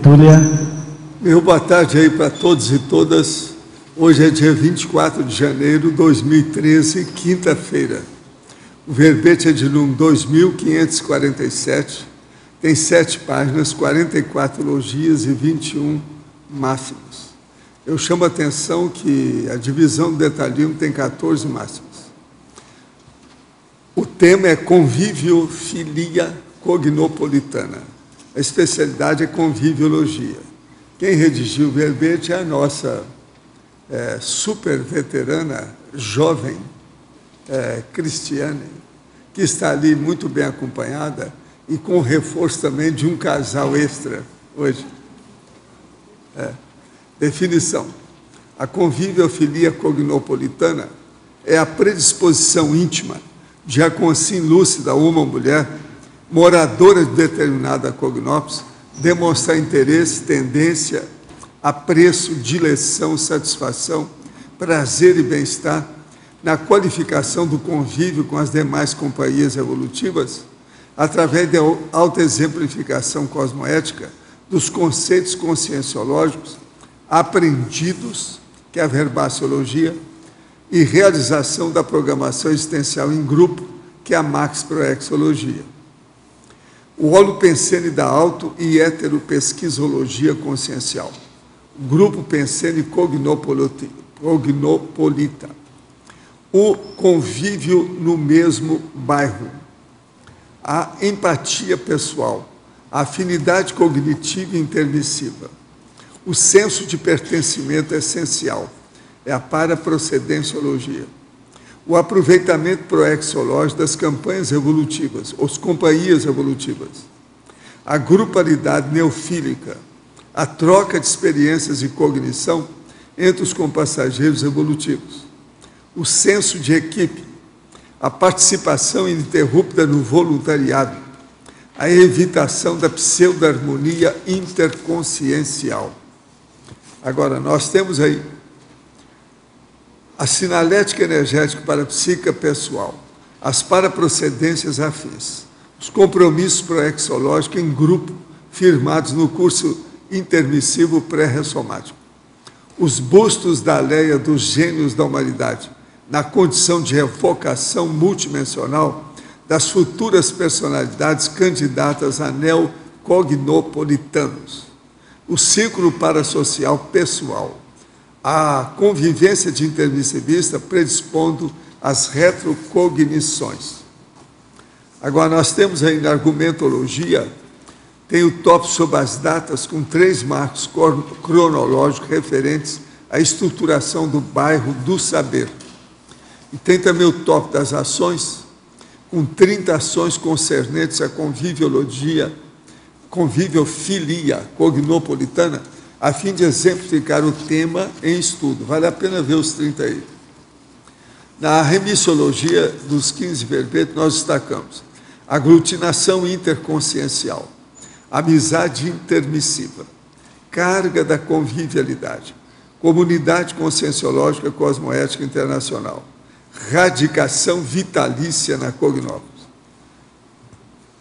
Túlia. Meu boa tarde aí para todos e todas. Hoje é dia 24 de janeiro de 2013, quinta-feira. O verbete é de número 2547, tem 7 páginas, 44 elogias e 21 máximos. Eu chamo a atenção que a divisão do detalhismo tem 14 máximos. O tema é conviviofilia cognopolitana. A especialidade é conviviologia. Quem redigiu o verbete é a nossa super veterana, jovem Cristiane, que está ali muito bem acompanhada e com reforço também de um casal extra hoje. Definição. A conviviofilia cognopolitana é a predisposição íntima de a consciência lúcida uma mulher moradora de determinada cognópolis demonstrar interesse, tendência, apreço, dileção, satisfação, prazer e bem-estar na qualificação do convívio com as demais companhias evolutivas através da autoexemplificação cosmoética dos conceitos conscienciológicos aprendidos, que é a verbaciologia, e realização da programação existencial em grupo, que é a maxproexologia. O holopensene da auto- e heteropesquisologia consciencial. Grupo pensene cognopolita. O convívio no mesmo bairro. A empatia pessoal. A afinidade cognitiva e intermissiva. O senso de pertencimento essencial. É a paraprocedenciologia. O aproveitamento proexológico das campanhas evolutivas, ou companhias evolutivas, a grupalidade neofílica, a troca de experiências e cognição entre os compassageiros evolutivos, o senso de equipe, a participação ininterrupta no voluntariado, a evitação da pseudo-harmonia interconsciencial. Agora, nós temos aí a sinalética energética parapsíquica pessoal, as paraprocedências afins, os compromissos proexológicos em grupo firmados no curso intermissivo pré-ressomático, os bustos da Leia dos gênios da humanidade, na condição de evocação multidimensional das futuras personalidades candidatas a neocognopolitanos, o círculo parasocial pessoal, a convivência de intermissivista predispondo às retrocognições. Agora, nós temos aí na argumentologia, tem o tópico sobre as datas com 3 marcos cronológicos referentes à estruturação do bairro do saber. E tem também o tópico das ações, com 30 ações concernentes à conviviofilia cognopolitana, a fim de exemplificar o tema em estudo. Vale a pena ver os 30 aí. Na remissiologia dos 15 verbetes, nós destacamos aglutinação interconsciencial, amizade intermissiva, carga da convivialidade, comunidade conscienciológica cosmoética internacional, radicação vitalícia na cognópolis.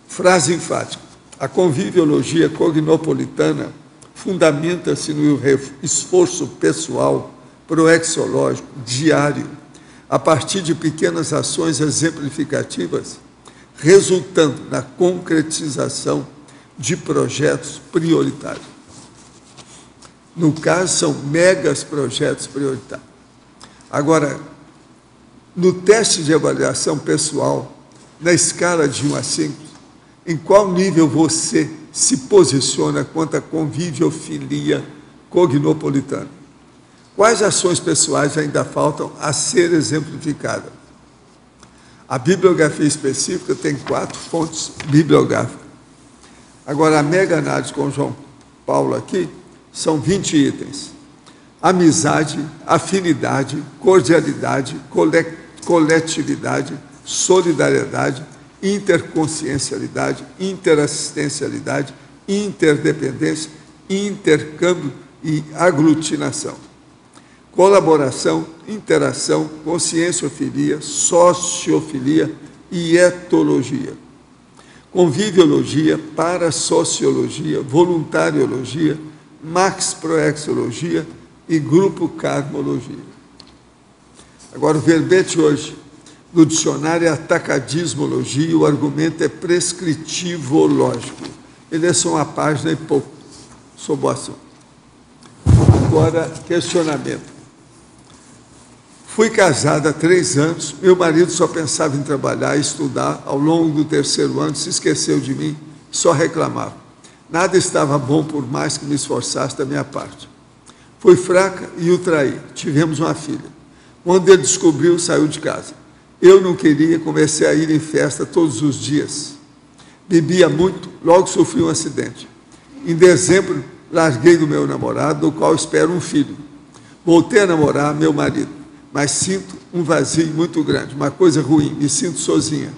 Frase enfática. A conviviologia cognopolitana fundamenta-se no esforço pessoal, proexológico, diário, a partir de pequenas ações exemplificativas, resultando na concretização de projetos prioritários. No caso, são megas projetos prioritários. Agora, no teste de avaliação pessoal, na escala de 1 a 5, em qual nível você se posiciona quanto à conviviofilia cognopolitana? Quais ações pessoais ainda faltam a ser exemplificadas? A bibliografia específica tem 4 fontes bibliográficas. Agora, a mega análise com João Paulo aqui são 20 itens. Amizade, afinidade, cordialidade, coletividade, solidariedade, interconsciencialidade, interassistencialidade, interdependência, intercâmbio e aglutinação. Colaboração, interação, conscienciofilia, sociofilia e etologia. conviviologia, parasociologia, voluntariologia, maxproexologia e grupo karmologia. Agora, o verbete hoje do dicionário é atacadismologia, o argumento é prescritivológico. Ele é só uma página e pouco, sobre o assunto. Agora, questionamento. Fui casada há 3 anos, meu marido só pensava em trabalhar e estudar. Ao longo do 3º ano, se esqueceu de mim, só reclamava. Nada estava bom por mais que me esforçasse da minha parte. Fui fraca e o traí. Tivemos uma filha. Quando ele descobriu, saiu de casa. Eu não queria, comecei a ir em festa todos os dias. Bebia muito, logo sofri um acidente. Em dezembro, larguei do meu namorado, do qual espero um filho. Voltei a namorar meu marido, mas sinto um vazio muito grande, uma coisa ruim, me sinto sozinha.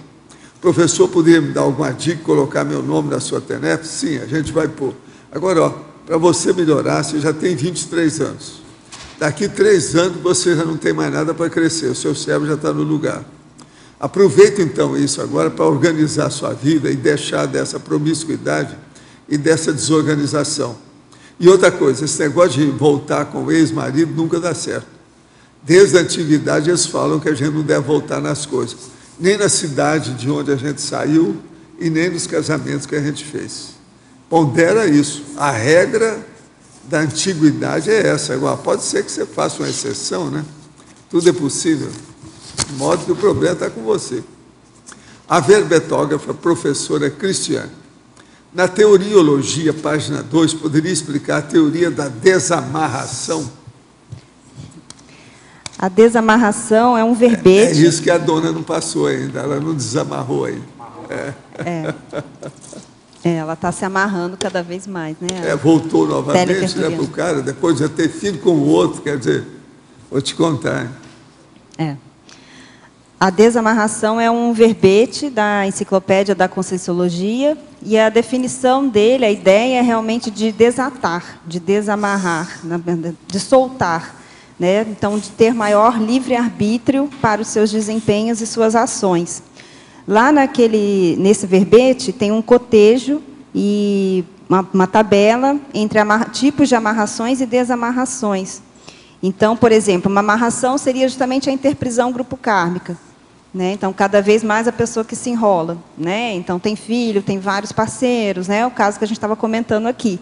Professor, poderia me dar alguma dica, colocar meu nome na sua TENEP? Sim, a gente vai pôr. Agora, para você melhorar, você já tem 23 anos. Daqui 3 anos, você já não tem mais nada para crescer, o seu cérebro já está no lugar. Aproveita, então, isso agora para organizar a sua vida e deixar dessa promiscuidade e dessa desorganização. E outra coisa, esse negócio de voltar com o ex-marido nunca dá certo. Desde a antiguidade, eles falam que a gente não deve voltar nas coisas. Nem na cidade de onde a gente saiu e nem nos casamentos que a gente fez. Pondera isso. A regra da antiguidade é essa. Agora, pode ser que você faça uma exceção, né? Tudo é possível. De modo que o problema está com você. A verbetógrafa, professora Cristiane. Na Teoriologia, página 2, poderia explicar a teoria da desamarração? A desamarração é um verbete... É isso que a dona não passou ainda, ela não desamarrou ainda. Ela está se amarrando cada vez mais, né? Voltou novamente, né, para o cara, depois de já ter filho com o outro, quer dizer, vou te contar. A desamarração é um verbete da Enciclopédia da Conscienciologia, e a definição dele, a ideia é realmente de desatar, de desamarrar, de soltar, né? Então, de ter maior livre-arbítrio para os seus desempenhos e suas ações. Lá nesse verbete tem um cotejo e uma tabela entre tipos de amarrações e desamarrações. Então, por exemplo, uma amarração seria justamente a interprisão grupo kármica, né? Então, cada vez mais a pessoa que se enrola, né? Então, tem filho, tem vários parceiros, né? O caso que a gente estava comentando aqui.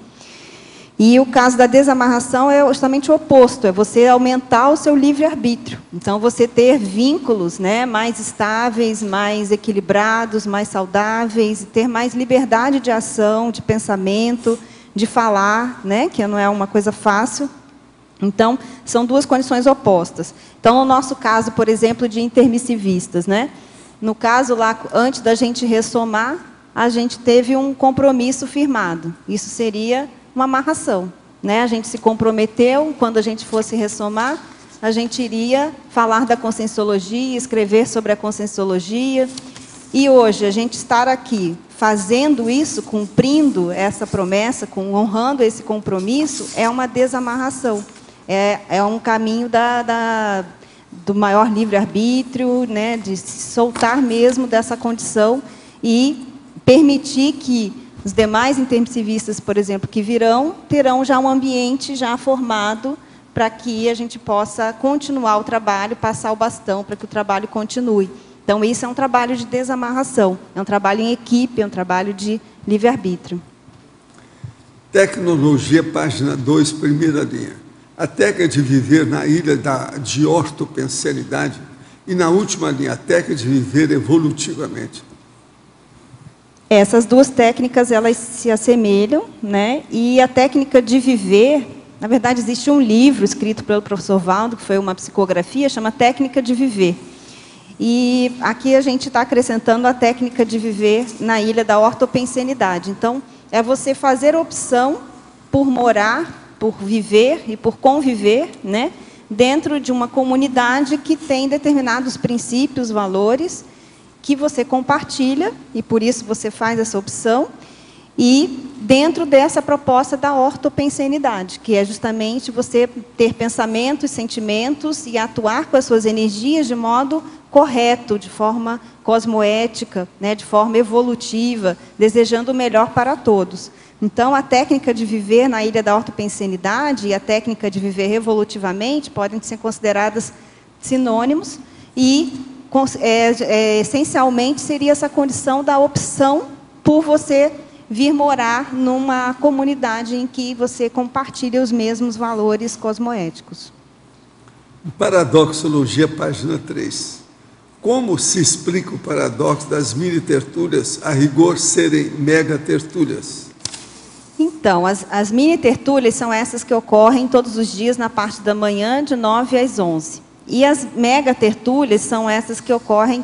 E o caso da desamarração é justamente o oposto, é você aumentar o seu livre-arbítrio. Então, você ter vínculos, né, mais estáveis, mais equilibrados, mais saudáveis, ter mais liberdade de ação, de pensamento, de falar, né, que não é uma coisa fácil. Então, são duas condições opostas. Então, no nosso caso, por exemplo, de intermissivistas, né, no caso lá, antes da gente ressomar, a gente teve um compromisso firmado. Isso seria uma amarração, né? A gente se comprometeu, quando a gente fosse ressomar, a gente iria falar da conscienciologia, escrever sobre a conscienciologia, e hoje a gente estar aqui fazendo isso, cumprindo essa promessa, honrando esse compromisso, é uma desamarração, é um caminho do maior livre-arbítrio, né? De se soltar mesmo dessa condição e permitir que os demais intermissivistas, por exemplo, que virão, terão já um ambiente já formado para que a gente possa continuar o trabalho, passar o bastão para que o trabalho continue. Então, isso é um trabalho de desamarração, é um trabalho em equipe, é um trabalho de livre-arbítrio. Tecnologia, página 2, primeira linha. A técnica de viver na ilha de ortopensenidade e, na última linha, a técnica de viver evolutivamente. Essas duas técnicas, elas se assemelham, né? E a técnica de viver, na verdade, existe um livro escrito pelo professor Valdo, que foi uma psicografia, chama Técnica de Viver. E aqui a gente está acrescentando a técnica de viver na ilha da ortopensenidade. Então, é você fazer opção por morar, por viver e por conviver, né? Dentro de uma comunidade que tem determinados princípios, valores, que você compartilha, e por isso você faz essa opção, e dentro dessa proposta da ortopensenidade, que é justamente você ter pensamentos, sentimentos e atuar com as suas energias de modo correto, de forma cosmoética, né, de forma evolutiva, desejando o melhor para todos. Então, a técnica de viver na ilha da ortopensenidade e a técnica de viver evolutivamente podem ser consideradas sinônimos e, essencialmente, seria essa condição da opção por você vir morar numa comunidade em que você compartilha os mesmos valores cosmoéticos. Paradoxologia, página 3. Como se explica o paradoxo das mini-tertúlias, a rigor serem mega-tertúlias? Então, as mini-tertúlias são essas que ocorrem todos os dias na parte da manhã, de 9 às 11. E as mega-tertúlias são essas que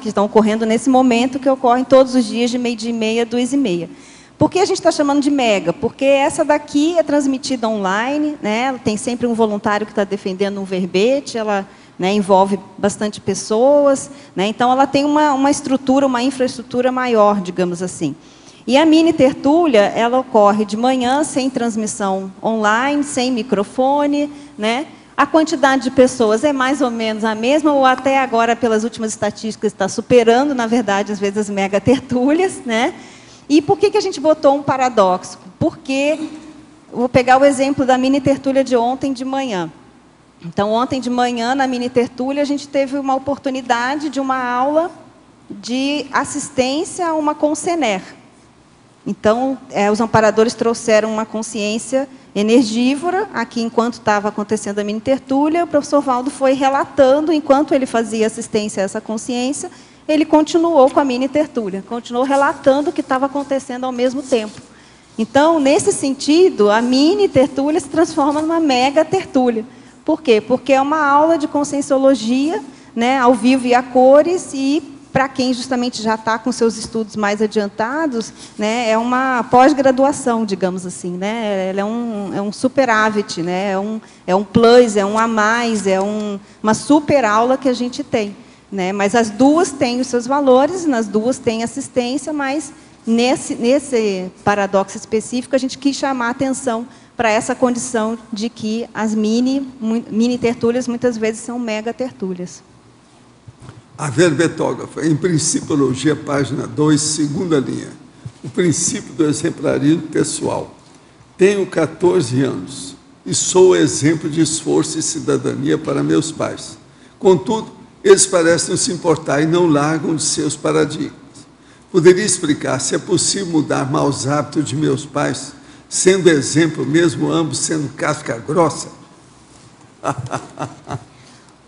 estão ocorrendo nesse momento, que ocorrem todos os dias de 12h30 a 2h30. Por que a gente está chamando de mega? Porque essa daqui é transmitida online, né? Tem sempre um voluntário que está defendendo um verbete, ela, né, envolve bastante pessoas, né? Então ela tem uma estrutura, uma infraestrutura maior, digamos assim. E a mini-tertúlia, ela ocorre de manhã, sem transmissão online, sem microfone, né? A quantidade de pessoas é mais ou menos a mesma, ou até agora, pelas últimas estatísticas, está superando, na verdade, às vezes, as mega-tertúlias, né? E por que a gente botou um paradoxo? Porque, vou pegar o exemplo da mini-tertúlia de ontem de manhã. Então, ontem de manhã, na mini-tertúlia, a gente teve uma oportunidade de uma aula de assistência a uma concener. Então, os amparadores trouxeram uma consciência energívora, aqui enquanto estava acontecendo a mini-tertúlia, o professor Valdo foi relatando, enquanto ele fazia assistência a essa consciência, ele continuou com a mini-tertúlia, continuou relatando o que estava acontecendo ao mesmo tempo. Então, nesse sentido, a mini-tertúlia se transforma numa mega-tertúlia. Por quê? Porque é uma aula de conscienciologia, né, ao vivo e a cores, e para quem justamente já está com seus estudos mais adiantados, né, é uma pós-graduação, digamos assim, né, ela é um superávit, né, é um plus, é um a mais, uma super aula que a gente tem, né, mas as duas têm os seus valores, nas duas tem assistência, mas nesse paradoxo específico a gente quis chamar a atenção para essa condição de que as mini-tertúlias muitas vezes são mega-tertúlias. A verbetógrafa, em Principiologia, página 2, segunda linha. O princípio do exemplarismo pessoal. Tenho 14 anos e sou exemplo de esforço e cidadania para meus pais. Contudo, eles parecem não se importar e não largam de seus paradigmas. Poderia explicar se é possível mudar maus hábitos de meus pais, sendo exemplo, mesmo ambos sendo casca grossa?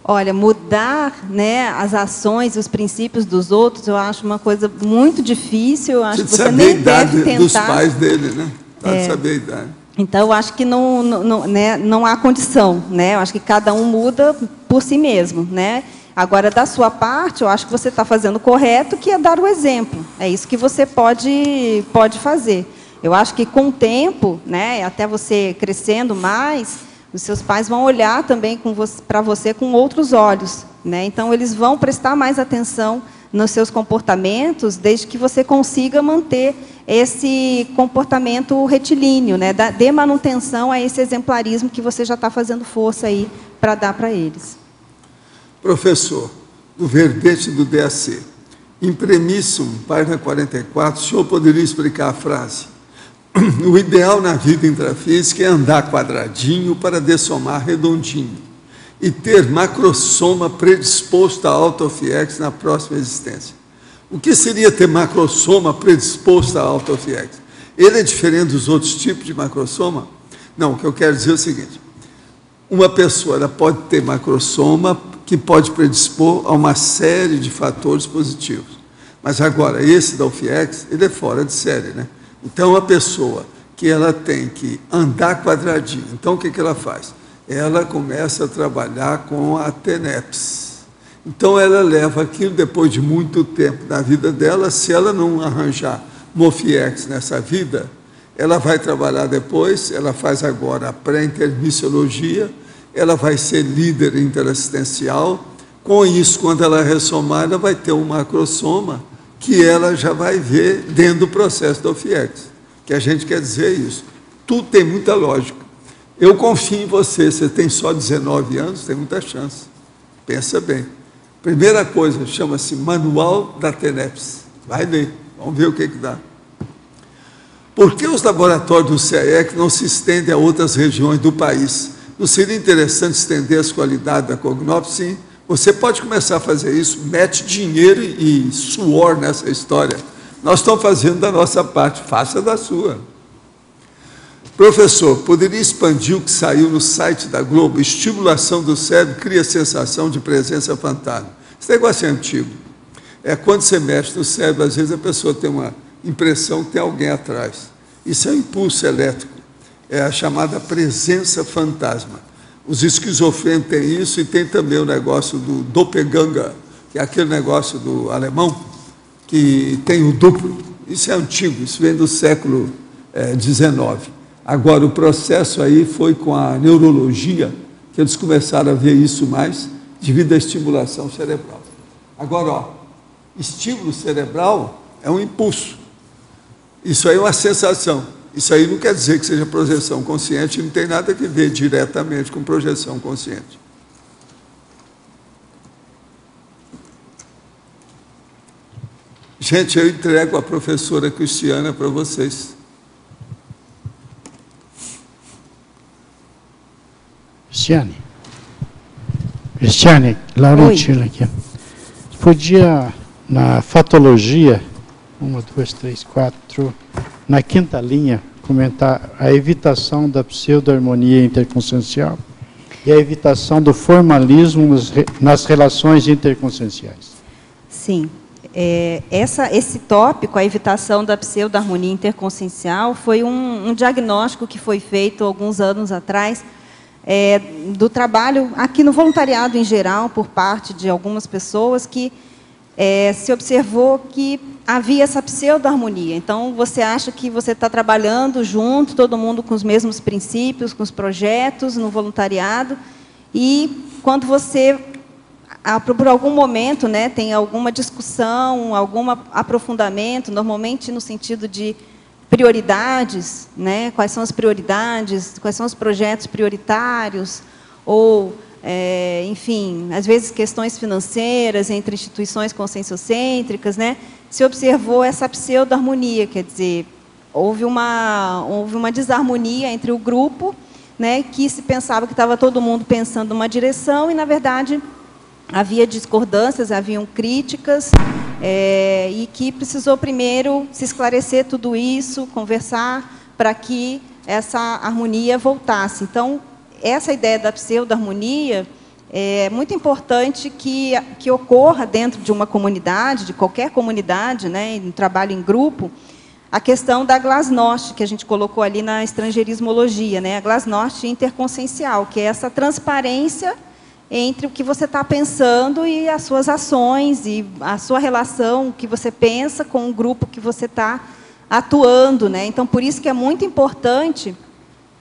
Olha, mudar, né, as ações, os princípios dos outros, eu acho uma coisa muito difícil. Eu acho que você nem deve tentar. Dos pais dele, né? Pode saber a idade. Então, eu acho que não há condição, né? Eu acho que cada um muda por si mesmo, né? Agora, da sua parte, eu acho que você está fazendo o correto, que é dar o exemplo. É isso que você pode fazer. Eu acho que com o tempo, né, até você crescendo mais, os seus pais vão olhar também para você com outros olhos, né? Então, eles vão prestar mais atenção nos seus comportamentos, desde que você consiga manter esse comportamento retilíneo, né? Dê manutenção a esse exemplarismo que você já está fazendo força aí para dar para eles. Professor, o verbete do DAC, em Premissum, página 44, o senhor poderia explicar a frase? O ideal na vida intrafísica é andar quadradinho para dessomar redondinho e ter macrosoma predisposto a autofiex na próxima existência. O que seria ter macrosoma predisposto a autofiex? Ele é diferente dos outros tipos de macrosoma? Não, o que eu quero dizer é o seguinte, uma pessoa ela pode ter macrosoma que pode predispor a uma série de fatores positivos, mas agora, esse da autofiex, ele é fora de série, né? Então, a pessoa que ela tem que andar quadradinho, então o que ela faz? Ela começa a trabalhar com a TENEPS. Então, ela leva aquilo depois de muito tempo na vida dela, se ela não arranjar MOFIEX nessa vida, ela vai trabalhar depois, ela faz agora a pré-intermissiologia, ela vai ser líder interassistencial, com isso, quando ela ressomar, ela vai ter um macrosoma, que ela já vai ver dentro do processo do FIEX, que a gente quer dizer isso. Tudo tem muita lógica. Eu confio em você tem só 19 anos, tem muita chance. Pensa bem. Primeira coisa, chama-se Manual da TENEPS. Vai ler, vamos ver o que dá. Por que os laboratórios do CAEC não se estendem a outras regiões do país? Não seria interessante estender as qualidades da Cognop? Sim, você pode começar a fazer isso, mete dinheiro e suor nessa história. Nós estamos fazendo da nossa parte, faça da sua. Professor, poderia expandir o que saiu no site da Globo? Estimulação do cérebro cria sensação de presença fantasma. Esse negócio é antigo. É quando você mexe no cérebro, às vezes a pessoa tem uma impressão que tem alguém atrás. Isso é um impulso elétrico. É a chamada presença fantasma. Os esquizofrênicos têm isso e tem também o negócio do doppelganger, que é aquele negócio do alemão, que tem o duplo. Isso é antigo, isso vem do século XIX. Agora, o processo aí foi com a neurologia, que eles começaram a ver isso mais, devido à estimulação cerebral. Agora, ó, estímulo cerebral é um impulso. Isso aí é uma sensação. Isso aí não quer dizer que seja projeção consciente, não tem nada a ver diretamente com projeção consciente. Gente, eu entrego a professora Cristiana para vocês. Cristiane, Laurentino aqui. Podia, na fatologia, 1, 2, 3, 4, na quinta linha, comentar a evitação da pseudo-harmonia interconsciencial e a evitação do formalismo nas relações interconscienciais. Sim. Esse tópico, a evitação da pseudo-harmonia interconsciencial, foi um diagnóstico que foi feito alguns anos atrás, do trabalho aqui no voluntariado em geral, por parte de algumas pessoas, que se observou que havia essa pseudo-harmonia. Então, você acha que você está trabalhando junto, todo mundo com os mesmos princípios, com os projetos, no voluntariado, e quando você, por algum momento, né, tem alguma discussão, algum aprofundamento, normalmente no sentido de prioridades, né? Quais são as prioridades, quais são os projetos prioritários, ou, enfim, às vezes questões financeiras entre instituições conscienciocêntricas, né? Se observou essa pseudo-harmonia, quer dizer, houve uma desarmonia entre o grupo, né, que se pensava que estava todo mundo pensando numa direção e, na verdade, havia discordâncias, haviam críticas, e que precisou primeiro se esclarecer tudo isso, conversar, para que essa harmonia voltasse. Então, essa ideia da pseudo-harmonia é muito importante que ocorra dentro de uma comunidade, de qualquer comunidade, né, em trabalho em grupo, a questão da glasnost, que a gente colocou ali na estrangeirismologia, né, a glasnost interconsciencial, que é essa transparência entre o que você está pensando e as suas ações, e a sua relação, o que você pensa com o grupo que você está atuando, né? Então, por isso que é muito importante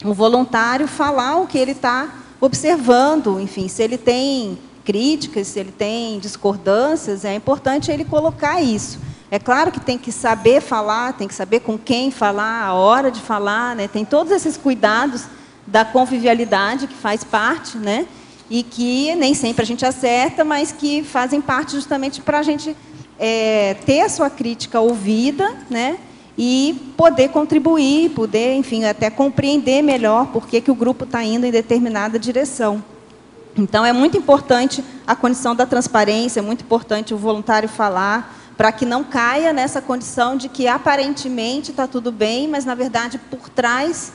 o voluntário falar o que ele está observando, enfim, se ele tem críticas, se ele tem discordâncias, é importante ele colocar isso. É claro que tem que saber falar, tem que saber com quem falar, a hora de falar, né? Tem todos esses cuidados da convivialidade que faz parte, né? E que nem sempre a gente acerta, mas que fazem parte justamente para a gente ter a sua crítica ouvida, né? E poder contribuir, poder, enfim, até compreender melhor por que o grupo está indo em determinada direção. Então, é muito importante a condição da transparência, é muito importante o voluntário falar, para que não caia nessa condição de que, aparentemente, está tudo bem, mas, na verdade, por trás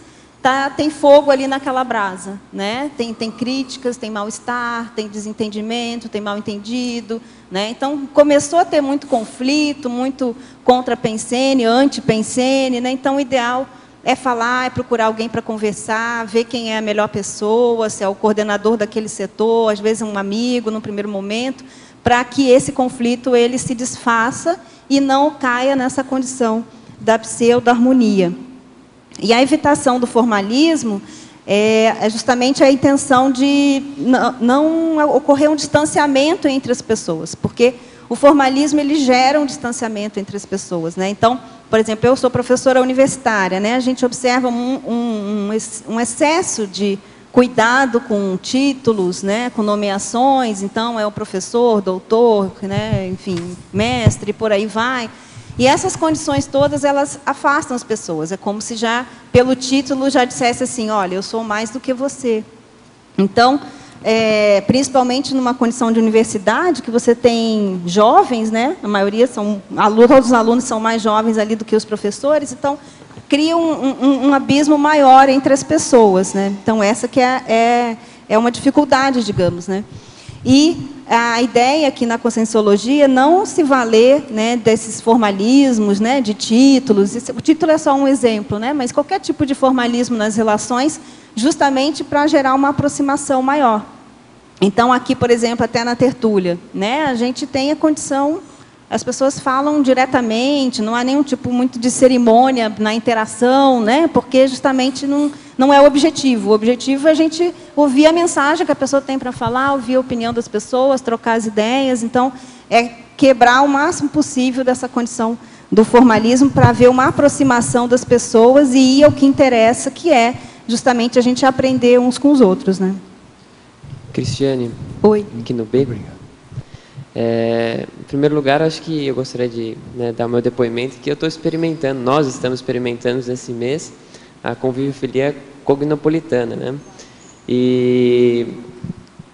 tem fogo ali naquela brasa, né? Tem críticas, tem mal-estar, tem desentendimento, tem mal-entendido, né? Então, começou a ter muito conflito, muito contra-pensene, anti-pensene, né? Então, o ideal é falar, é procurar alguém para conversar, ver quem é a melhor pessoa, se é o coordenador daquele setor, às vezes um amigo, no primeiro momento, para que esse conflito ele se desfaça e não caia nessa condição da pseudo-harmonia. E a evitação do formalismo é justamente a intenção de não ocorrer um distanciamento entre as pessoas, porque o formalismo ele gera um distanciamento entre as pessoas, né? Então, por exemplo, eu sou professora universitária, né? A gente observa um excesso de cuidado com títulos, né, com nomeações, então é o professor, doutor, né, enfim, mestre, por aí vai. E essas condições todas, elas afastam as pessoas. É como se já, pelo título, já dissesse assim, olha, eu sou mais do que você. Então, principalmente numa condição de universidade, que você tem jovens, né, a maioria são alunos, todos os alunos são mais jovens ali do que os professores, então cria um abismo maior entre as pessoas, né? Então essa que é uma dificuldade, digamos, né? E a ideia aqui na conscienciologia não se valer, né, desses formalismos, né, de títulos. O título é só um exemplo, né, mas qualquer tipo de formalismo nas relações, justamente para gerar uma aproximação maior. Então, aqui, por exemplo, até na tertúlia, né, a gente tem a condição, as pessoas falam diretamente, não há nenhum tipo muito de cerimônia na interação, né, porque justamente não é o objetivo. O objetivo é a gente ouvir a mensagem que a pessoa tem para falar, ouvir a opinião das pessoas, trocar as ideias. Então, é quebrar o máximo possível dessa condição do formalismo para haver uma aproximação das pessoas e ir ao que interessa, que é justamente a gente aprender uns com os outros, né? Cristiane. Oi. Aqui no B. Em primeiro lugar, acho que eu gostaria de, né, dar o meu depoimento, que eu estou experimentando, nós estamos experimentando nesse mês, a conviviofilia cognopolitana, né? E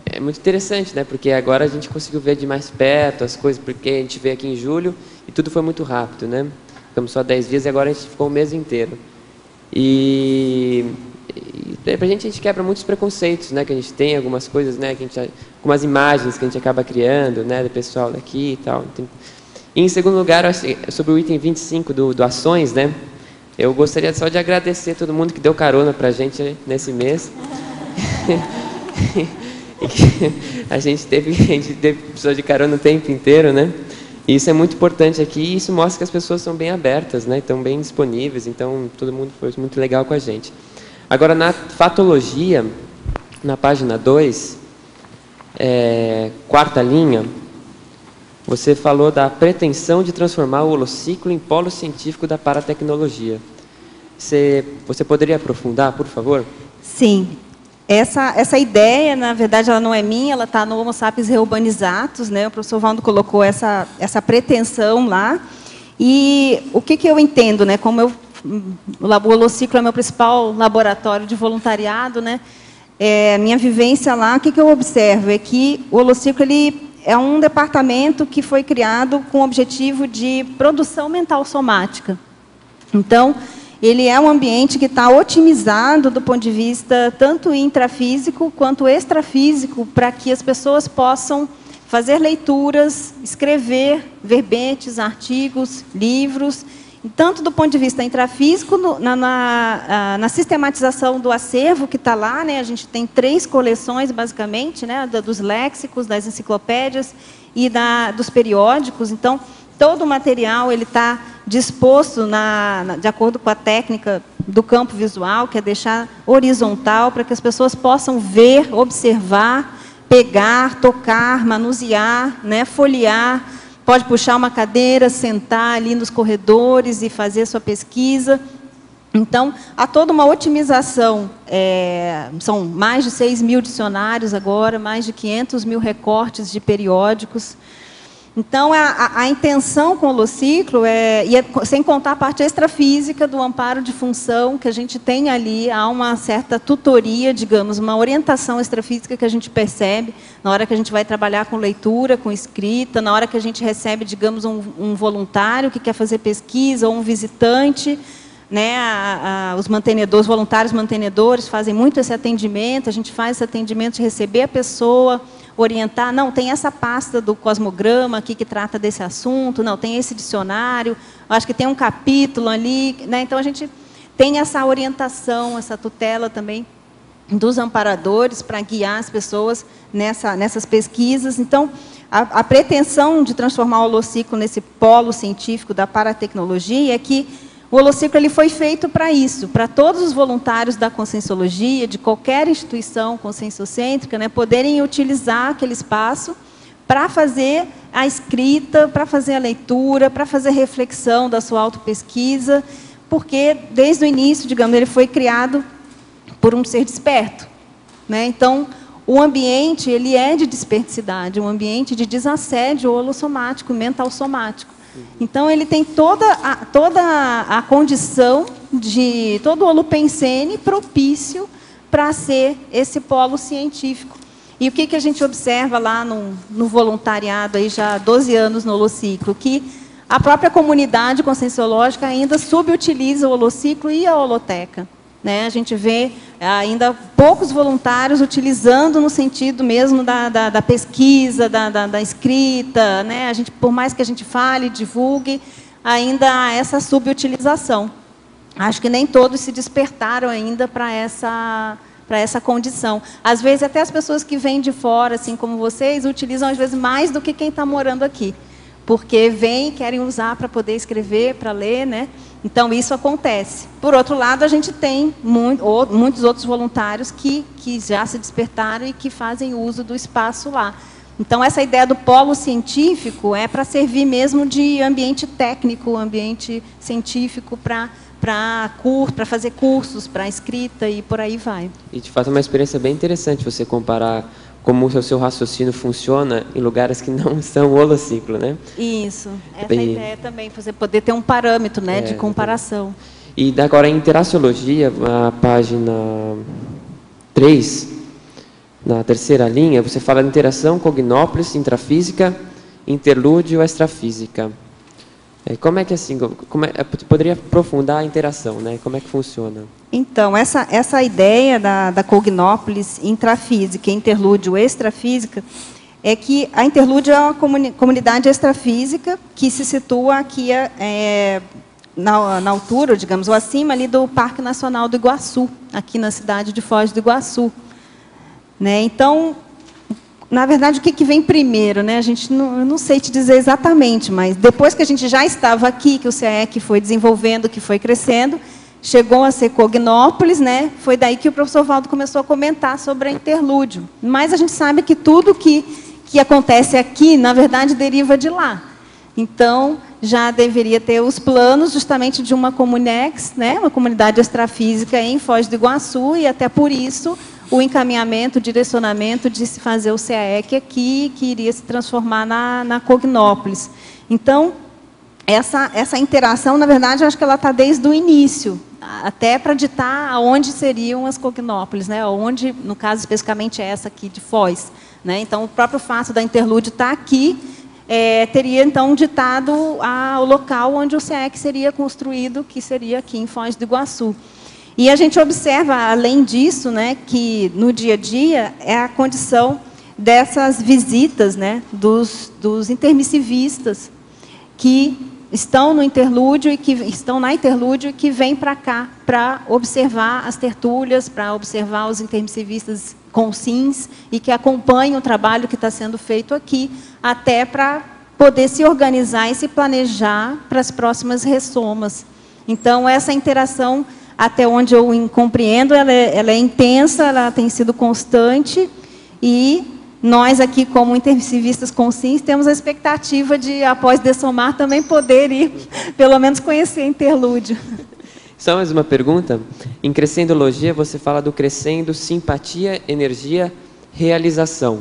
é muito interessante, né? Porque agora a gente conseguiu ver de mais perto as coisas, porque a gente veio aqui em julho e tudo foi muito rápido, né? Ficamos só 10 dias e agora a gente ficou o mês inteiro. E pra gente, a gente quebra muitos preconceitos, né? Que a gente tem algumas coisas, né? Que a gente, algumas imagens que a gente acaba criando, né? Do pessoal daqui e tal. E em segundo lugar, sobre o item 25 do Ações, né? Eu gostaria só de agradecer a todo mundo que deu carona para a gente nesse mês. A gente teve pessoas de carona o tempo inteiro, né? E isso é muito importante aqui, e isso mostra que as pessoas são bem abertas, né? Estão bem disponíveis, então todo mundo foi muito legal com a gente. Agora, na fatologia, na página 2, quarta linha, você falou da pretensão de transformar o holociclo em polo científico da paratecnologia. Você poderia aprofundar, por favor? Sim. Essa ideia, na verdade, ela não é minha, ela está no Homo Sapiens Reurbanizatus, né? O professor Valdo colocou essa pretensão lá. E o que eu entendo, né? Como o holociclo é meu principal laboratório de voluntariado, né? Minha vivência lá, o que eu observo é que o holociclo ele é um departamento que foi criado com o objetivo de produção mental somática. Então, ele é um ambiente que está otimizado do ponto de vista tanto intrafísico quanto extrafísico, para que as pessoas possam fazer leituras, escrever verbetes, artigos, livros, tanto do ponto de vista intrafísico, na sistematização do acervo que está lá, né? A gente tem 3 coleções, basicamente, né? Dos léxicos, das enciclopédias e dos periódicos. Então, todo o material ele está disposto de acordo com a técnica do campo visual, que é deixar horizontal, para que as pessoas possam ver, observar, pegar, tocar, manusear, né? Folhear. Pode puxar uma cadeira, sentar ali nos corredores e fazer sua pesquisa. Então, há toda uma otimização. São mais de 6.000 dicionários agora, mais de 500.000 recortes de periódicos. Então, a intenção com o holociclo sem contar a parte extrafísica do amparo de função, que a gente tem ali, há uma certa tutoria, digamos, uma orientação extrafísica que a gente percebe na hora que a gente vai trabalhar com leitura, com escrita, na hora que a gente recebe, digamos, um voluntário que quer fazer pesquisa, ou um visitante, né? Os mantenedores, voluntários mantenedores fazem muito esse atendimento, a gente faz esse atendimento de receber a pessoa, orientar, não, tem essa pasta do cosmograma aqui que trata desse assunto, não, tem esse dicionário, acho que tem um capítulo ali, né? Então a gente tem essa orientação, essa tutela também dos amparadores para guiar as pessoas nessas pesquisas. Então, a pretensão de transformar o holociclo nesse polo científico da paratecnologia é que o holociclo ele foi feito para isso, para todos os voluntários da conscienciologia, de qualquer instituição conscienciocêntrica, né, poderem utilizar aquele espaço para fazer a escrita, para fazer a leitura, para fazer reflexão da sua autopesquisa, porque, desde o início, digamos, ele foi criado por um ser desperto. né? Então, o ambiente, ele é de desperticidade, um ambiente de desassédio holossomático, mental-somático. Então, ele tem toda a condição de todo o holopensene propício para ser esse polo científico. E o que a gente observa lá no voluntariado, aí já há 12 anos no Holociclo, que a própria comunidade conscienciológica ainda subutiliza o Holociclo e a holoteca, né? A gente vê ainda poucos voluntários utilizando no sentido mesmo da pesquisa, da escrita, né? Por mais que a gente fale, divulgue, ainda há essa subutilização. Acho que nem todos se despertaram ainda para essa condição. Às vezes, até as pessoas que vêm de fora, assim como vocês, utilizam, às vezes, mais do que quem está morando aqui. Porque vêm e querem usar para poder escrever, para ler, né? Então, isso acontece. Por outro lado, a gente tem muitos outros voluntários que já se despertaram e que fazem uso do espaço lá. Então, essa ideia do polo científico é para servir mesmo de ambiente técnico, ambiente científico para fazer cursos, para escrita e por aí vai. E, de fato, é uma experiência bem interessante você comparar como o seu raciocínio funciona em lugares que não são holociclo, né? Isso. Essa ideia também, você poder ter um parâmetro, né, de comparação. E agora, em Interaciologia, a página 3, na terceira linha, você fala de interação, cognópolis, intrafísica, interlúdio, extrafísica. Como é que assim, poderia aprofundar a interação, né? Como é que funciona? Então, essa ideia da cognópolis intrafísica, interlúdio, extrafísica, é que a interlúdio é uma comunidade extrafísica que se situa aqui na altura, digamos, ou acima ali do Parque Nacional do Iguaçu, aqui na cidade de Foz do Iguaçu, né? Então, na verdade, o que vem primeiro, né? Eu não sei te dizer exatamente, mas depois que a gente já estava aqui, que o CAEC foi desenvolvendo, que foi crescendo, chegou a ser Cognópolis, né? Foi daí que o professor Valdo começou a comentar sobre a interlúdio. Mas a gente sabe que tudo que acontece aqui, na verdade, deriva de lá. Então, já deveria ter os planos justamente de uma Comunex, né? Uma comunidade extrafísica em Foz do Iguaçu, e até por isso o encaminhamento, o direcionamento de se fazer o CAEC aqui, que iria se transformar na Cognópolis. Então, essa interação, na verdade, eu acho que ela está desde o início, até para ditar aonde seriam as Cognópolis, né? Onde, no caso, especificamente essa aqui de Foz, né? Então, o próprio fato da interlúdio estar aqui, teria, então, ditado o local onde o CAEC seria construído, que seria aqui em Foz do Iguaçu. E a gente observa, além disso, né, que no dia a dia é a condição dessas visitas, né, dos intermissivistas que estão no interlúdio e que estão na interlúdio e que vêm para cá para observar as tertúlias, para observar os intermissivistas conscientes e que acompanham o trabalho que está sendo feito aqui, até para poder se organizar e se planejar para as próximas ressomas. Então, essa interação, até onde eu compreendo, ela é intensa, ela tem sido constante, e nós aqui, como intermissivistas conscientes, temos a expectativa de, após dessomar, também poder ir, pelo menos, conhecer interlúdio. Só mais uma pergunta. Em Crescendologia, você fala do crescendo, simpatia, energia, realização.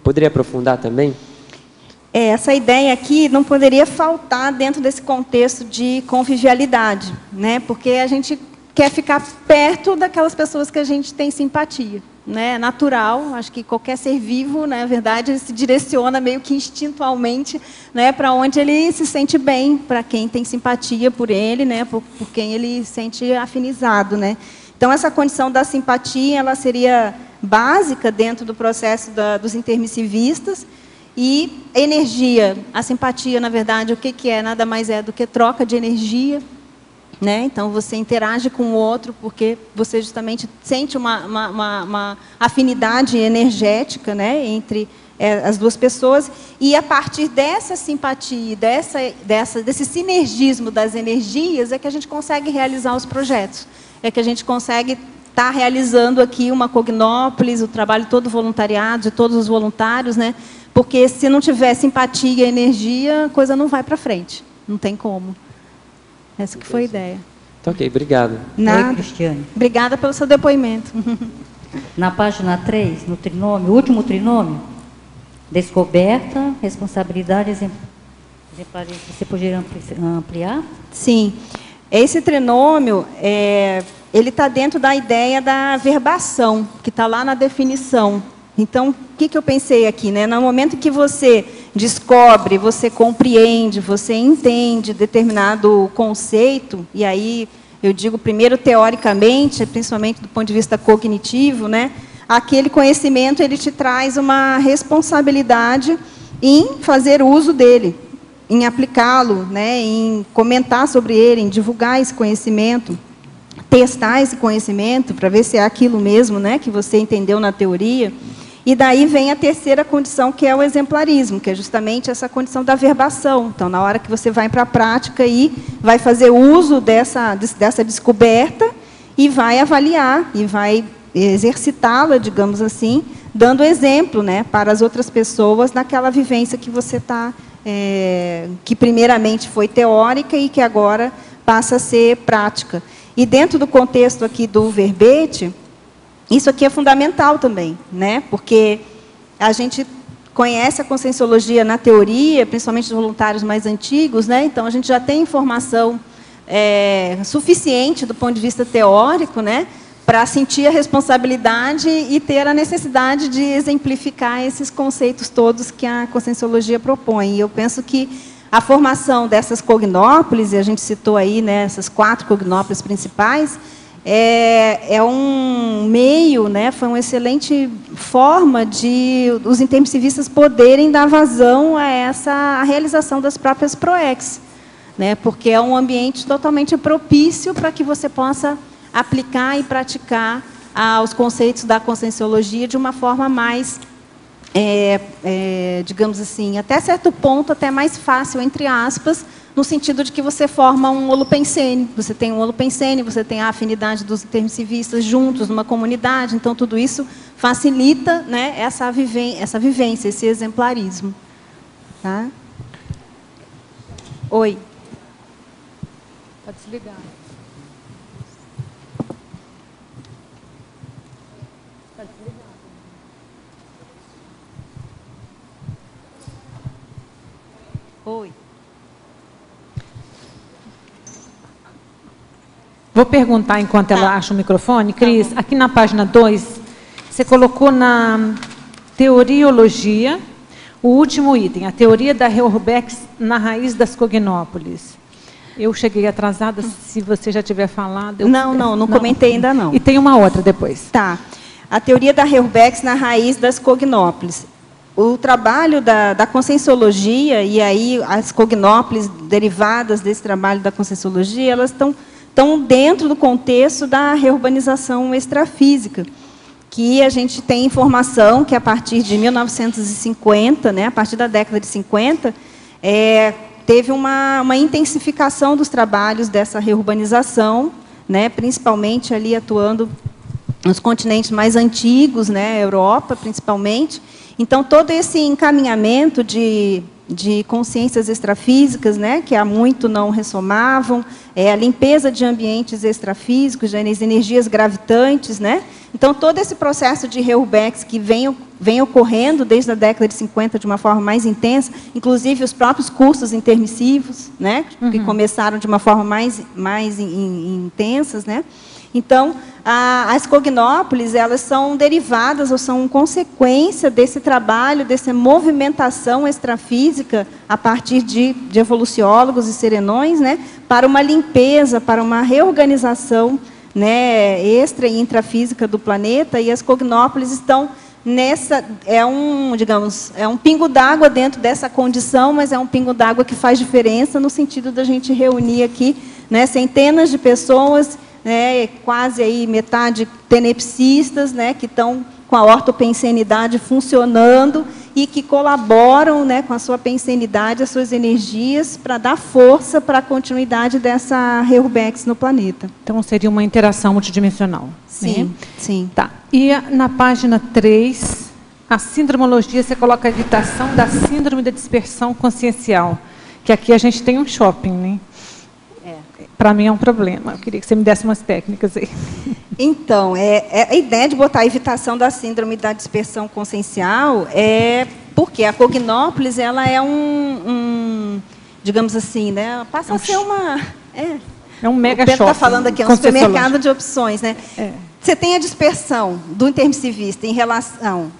Poderia aprofundar também? Essa ideia aqui não poderia faltar dentro desse contexto de convivialidade, né? Porque a gente quer ficar perto daquelas pessoas que a gente tem simpatia, né? É natural, acho que qualquer ser vivo, na verdade, ele se direciona meio que instintualmente, né, para onde ele se sente bem, para quem tem simpatia por ele, né, por quem ele se sente afinizado, né? Então, essa condição da simpatia, ela seria básica dentro do processo dos intermissivistas. E energia, a simpatia, na verdade, o que é? Nada mais é do que troca de energia, né? Então, você interage com o outro porque você justamente sente uma afinidade energética, né, entre as duas pessoas. E, a partir dessa simpatia, desse sinergismo das energias, é que a gente consegue realizar os projetos. É que a gente consegue estar realizando aqui uma Cognópolis, o trabalho todo voluntariado, de todos os voluntários, né? Porque se não tiver simpatia e energia, a coisa não vai para frente. Não tem como. Essa que foi a ideia. Tá ok, obrigado. Nada. Oi, Cristiane. Obrigada pelo seu depoimento. Na página 3, no trinômio, o último trinômio, descoberta, responsabilidade exemplares. Você poderia ampliar? Sim. Esse trinômio, ele está dentro da ideia da verbação, que está lá na definição. Então, o que eu pensei aqui, né? No momento que você descobre, você compreende, você entende determinado conceito, e aí eu digo primeiro teoricamente, principalmente do ponto de vista cognitivo, né? Aquele conhecimento ele te traz uma responsabilidade em fazer uso dele, em aplicá-lo, né? Em comentar sobre ele, em divulgar esse conhecimento, testar esse conhecimento para ver se é aquilo mesmo, né? Que você entendeu na teoria. E daí vem a terceira condição, que é o exemplarismo, que é justamente essa condição da verbação. Então, na hora que você vai para a prática e vai fazer uso dessa descoberta e vai avaliar, e vai exercitá-la, digamos assim, dando exemplo, né, para as outras pessoas naquela vivência que você está, que primeiramente foi teórica e que agora passa a ser prática. E dentro do contexto aqui do verbete, isso aqui é fundamental também, né? Porque a gente conhece a conscienciologia na teoria, principalmente os voluntários mais antigos, né? Então, a gente já tem informação suficiente do ponto de vista teórico, né? Para sentir a responsabilidade e ter a necessidade de exemplificar esses conceitos todos que a conscienciologia propõe. E eu penso que a formação dessas cognópolis, e a gente citou aí, né, essas 4 cognópolis principais, é um meio, né, foi uma excelente forma de os intermissivistas poderem dar vazão a realização das próprias PROEX, né, porque é um ambiente totalmente propício para que você possa aplicar e praticar os conceitos da conscienciologia de uma forma mais, digamos assim, até certo ponto, até mais fácil, entre aspas, no sentido de que você forma um holopensene, você tem um holopensene, você tem a afinidade dos intermissivistas juntos numa comunidade, então tudo isso facilita, né, essa vivência, esse exemplarismo. Tá? Oi. Pode desligar. Pode desligar. Oi. Vou perguntar enquanto ela acha o microfone. Cris, aqui na página 2, você colocou na teoriologia o último item, a teoria da Heuerbeck na raiz das cognópolis. Eu cheguei atrasada, se você já tiver falado... Não comentei ainda não. E tem uma outra depois. Tá. A teoria da Heuerbeck na raiz das cognópolis. O trabalho da conscienciologia, e aí as cognópolis derivadas desse trabalho da conscienciologia, elas estão dentro do contexto da reurbanização extrafísica, que a gente tem informação que, a partir de 1950, né, a partir da década de 50, teve uma intensificação dos trabalhos dessa reurbanização, né, principalmente ali atuando nos continentes mais antigos, né, Europa, principalmente. Então, todo esse encaminhamento de consciências extrafísicas, né, que há muito não ressomavam, a limpeza de ambientes extrafísicos, as energias gravitantes, né? Então, todo esse processo de Heuerbeck que vem ocorrendo desde a década de 50 de uma forma mais intensa, inclusive os próprios cursos intermissivos, né, que começaram de uma forma mais intensas, né? Então, as cognópolis, elas são derivadas ou são consequência desse trabalho, dessa movimentação extrafísica a partir de evoluciólogos e serenões, né, para uma limpeza, para uma reorganização, né, extra e intrafísica do planeta, e as cognópolis estão nessa, digamos, um pingo d'água dentro dessa condição, mas é um pingo d'água que faz diferença no sentido da gente reunir aqui, né, centenas de pessoas, né, quase aí metade tenepsistas, né, que estão com a ortopensenidade funcionando e que colaboram, né, com a sua pensenidade, as suas energias, para dar força para a continuidade dessa Heuerbeck no planeta. Então, seria uma interação multidimensional. Sim, né? sim. Tá. E na página 3, a sindromologia, você coloca a evitação da síndrome da dispersão consciencial, que aqui a gente tem um shopping, né? para mim é um problema. Eu queria que você me desse umas técnicas aí. Então, a ideia de botar a evitação da síndrome da dispersão consciencial é porque a Cognópolis, ela é digamos assim, né, passa a ser uma... É um mega shopping. O Pedro está falando aqui, é um supermercado de opções, né? Você tem a dispersão do intermissivista em relação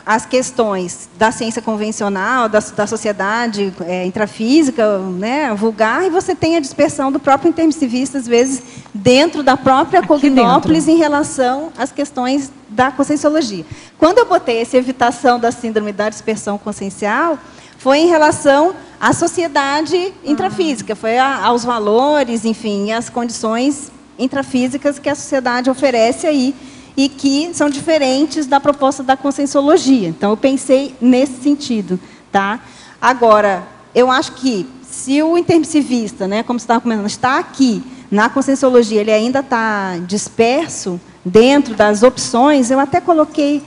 às questões da ciência convencional, da sociedade intrafísica, né, vulgar, e você tem a dispersão do próprio intermissivista, às vezes, dentro da própria Cognópolis, em relação às questões da conscienciologia. Quando eu botei essa evitação da síndrome da dispersão consciencial, foi em relação à sociedade intrafísica, foi aos valores, enfim, às condições intrafísicas que a sociedade oferece aí e que são diferentes da proposta da conscienciologia. Então, eu pensei nesse sentido. Tá? Agora, eu acho que, se o intermissivista, né, como você estava comentando, está aqui, na conscienciologia, ele ainda está disperso dentro das opções, eu até coloquei,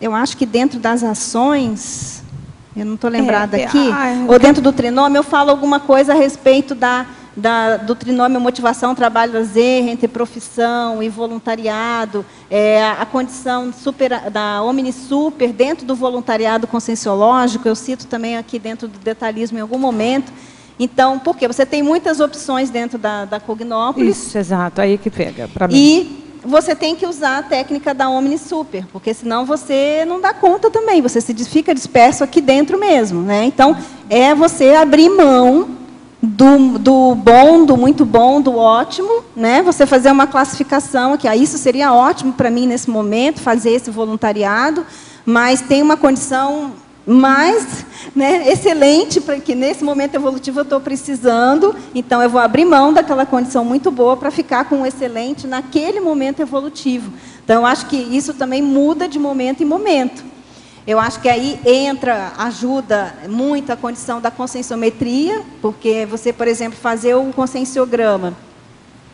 eu acho que dentro das ações, eu não estou lembrada aqui, ou dentro do trinômio, eu falo alguma coisa a respeito do trinômio motivação, trabalho, lazer, entre profissão e voluntariado, a condição da omni-super dentro do voluntariado conscienciológico, eu cito também aqui dentro do detalhismo em algum momento. Então, por quê? Você tem muitas opções dentro da Cognópolis. Isso, exato, aí que pega para mim. E você tem que usar a técnica da omni-super, porque senão você não dá conta também, você fica disperso aqui dentro mesmo, né? Então, é você abrir mão do bom, do muito bom, do ótimo, né? Você fazer uma classificação aqui, isso seria ótimo para mim nesse momento, fazer esse voluntariado, mas tem uma condição mais, né, excelente, para que nesse momento evolutivo eu estou precisando, então eu vou abrir mão daquela condição muito boa para ficar com o excelente naquele momento evolutivo. Então, eu acho que isso também muda de momento em momento. Eu acho que aí ajuda muito a condição da conscienciometria, porque você, por exemplo, fazer o conscienciograma.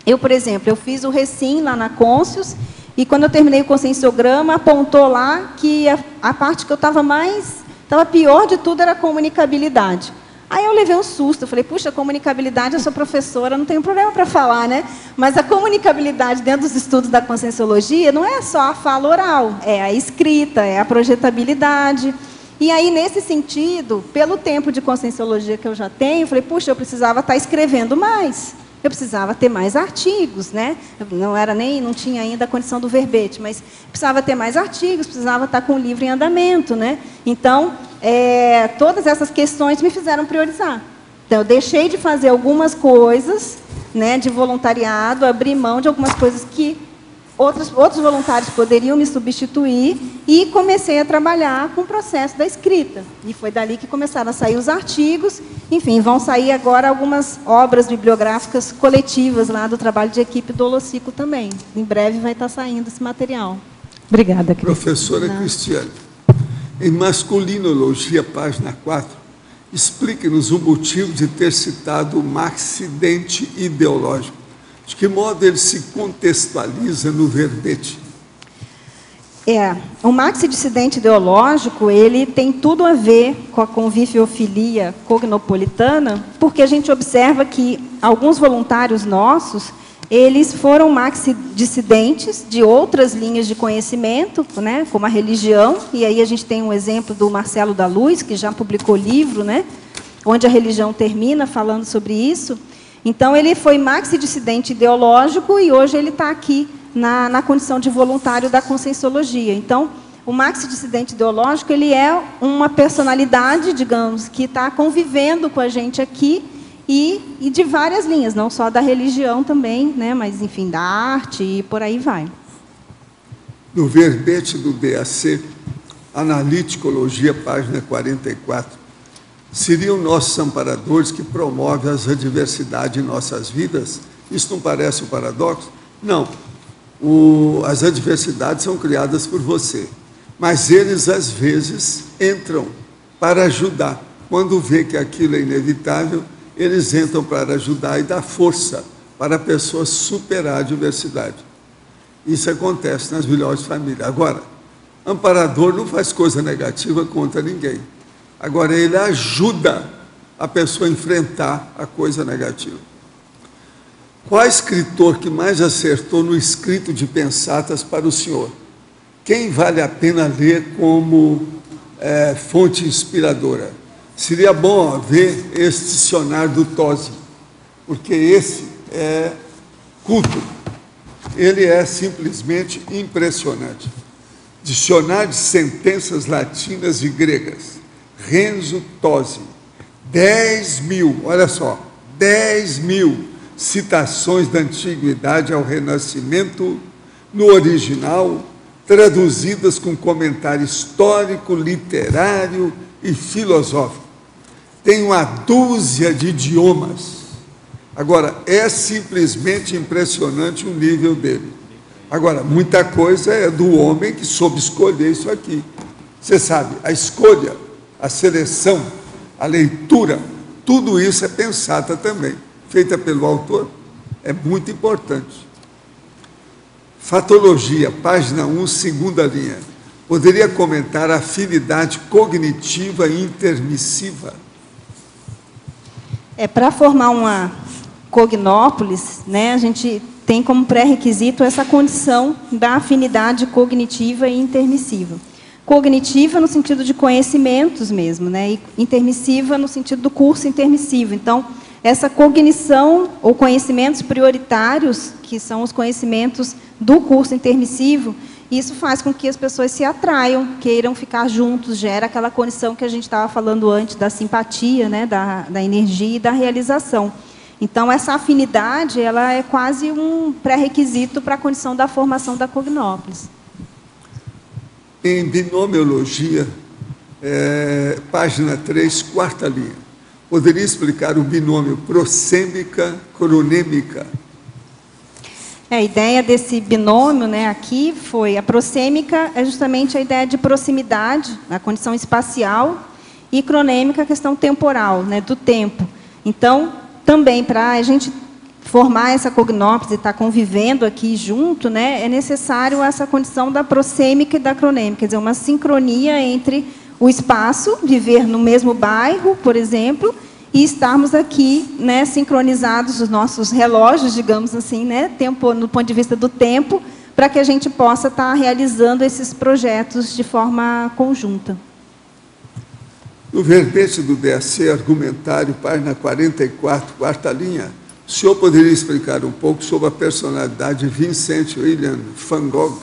Eu, por exemplo, eu fiz o recim lá na Conscius, e quando eu terminei o conscienciograma, apontou lá que a parte que eu estava pior de tudo era a comunicabilidade. Aí eu levei um susto, eu falei, puxa, comunicabilidade, eu sou professora, não tenho problema para falar, né? Mas a comunicabilidade dentro dos estudos da conscienciologia não é só a fala oral, é a escrita, é a projetabilidade. E aí, nesse sentido, pelo tempo de conscienciologia que eu já tenho, eu falei, puxa, eu precisava estar escrevendo mais. Eu precisava ter mais artigos, né? Não tinha ainda a condição do verbete, mas precisava ter mais artigos, precisava estar com o livro em andamento, né? Então, todas essas questões me fizeram priorizar. Então, eu deixei de fazer algumas coisas, né, de voluntariado, abri mão de algumas coisas que outros voluntários poderiam me substituir e comecei a trabalhar com o processo da escrita. E foi dali que começaram a sair os artigos. Enfim, vão sair agora algumas obras bibliográficas coletivas lá do trabalho de equipe do Holocico também. Em breve vai estar saindo esse material. Obrigada, Cris. Professora Cristiane, em Masculinologia, página 4, explique-nos o motivo de ter citado o maxidente ideológico. De que modo ele se contextualiza no verbete? O maxidissidente ideológico, ele tem tudo a ver com a conviviofilia cognopolitana, porque a gente observa que alguns voluntários nossos, eles foram maxidissidentes de outras linhas de conhecimento, né, como a religião, e aí a gente tem um exemplo do Marcelo da Luz, que já publicou livro, né, onde a religião termina falando sobre isso. Então, ele foi maxidissidente ideológico e hoje ele está aqui na condição de voluntário da conscienciologia. Então, o maxidissidente ideológico, ele é uma personalidade, digamos, que está convivendo com a gente aqui e de várias linhas, não só da religião também, né, mas, enfim, da arte e por aí vai. No verbete do DAC, Analiticologia, página 44, seriam nossos amparadores que promovem as adversidades em nossas vidas? Isso não parece um paradoxo? Não. As adversidades são criadas por você, mas eles, às vezes, entram para ajudar. Quando vê que aquilo é inevitável, eles entram para ajudar e dar força para a pessoa superar a adversidade. Isso acontece nas melhores famílias. Agora, amparador não faz coisa negativa contra ninguém. Agora, ele ajuda a pessoa a enfrentar a coisa negativa. Qual escritor que mais acertou no escrito de pensatas para o senhor? Quem vale a pena ler como fonte inspiradora? Seria bom ver esse dicionário do Tosi, porque esse é culto. Ele é simplesmente impressionante. Dicionário de sentenças latinas e gregas. Renzo Tosi. 10.000, olha só, 10.000 citações da antiguidade ao Renascimento no original, traduzidas com comentário histórico, literário e filosófico. Tem uma dúzia de idiomas. Agora, é simplesmente impressionante o nível dele. Agora, muita coisa é do homem que soube escolher isso aqui. Você sabe, a escolha, a seleção, a leitura, tudo isso é pensata também, feita pelo autor, é muito importante. Fatologia, página 1, segunda linha. Poderia comentar a afinidade cognitiva e intermissiva? Para formar uma cognópolis, né, a gente tem como pré-requisito essa condição da afinidade cognitiva e intermissiva. Cognitiva no sentido de conhecimentos mesmo, né, e intermissiva no sentido do curso intermissivo. Então, essa cognição ou conhecimentos prioritários, que são os conhecimentos do curso intermissivo, isso faz com que as pessoas se atraiam, queiram ficar juntos, gera aquela condição que a gente estava falando antes, da simpatia, né, da energia e da realização. Então, essa afinidade, ela é quase um pré-requisito para a condição da formação da cognópolis. Em binomiologia, página 3, quarta linha, poderia explicar o binômio prosêmica-cronêmica? A ideia desse binômio, né, aqui foi, a prosêmica é justamente a ideia de proximidade, a condição espacial, e cronêmica, a questão temporal, né, do tempo. Então, também, para a gente formar essa cognópolis e estar convivendo aqui junto, né, é necessário essa condição da prosêmica e da cronêmica, quer dizer, uma sincronia entre o espaço, viver no mesmo bairro, por exemplo, e estarmos aqui, né, sincronizados os nossos relógios, digamos assim, né, tempo, no ponto de vista do tempo, para que a gente possa estar realizando esses projetos de forma conjunta. No verbete do DAC, argumentário, página 44, quarta linha, o senhor poderia explicar um pouco sobre a personalidade de Vincent William van Gogh?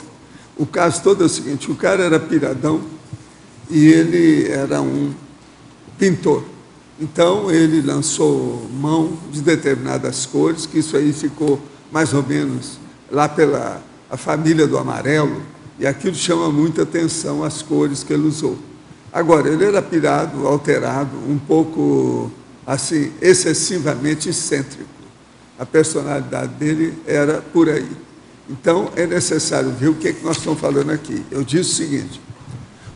O caso todo é o seguinte, o cara era piradão e ele era um pintor. Então, ele lançou mão de determinadas cores, que isso aí ficou mais ou menos lá pela a família do amarelo, e aquilo chama muita atenção, as cores que ele usou. Agora, ele era pirado, alterado, um pouco, assim, excessivamente excêntrico. A personalidade dele era por aí. Então, é necessário ver o que é que nós estamos falando aqui. Eu disse o seguinte,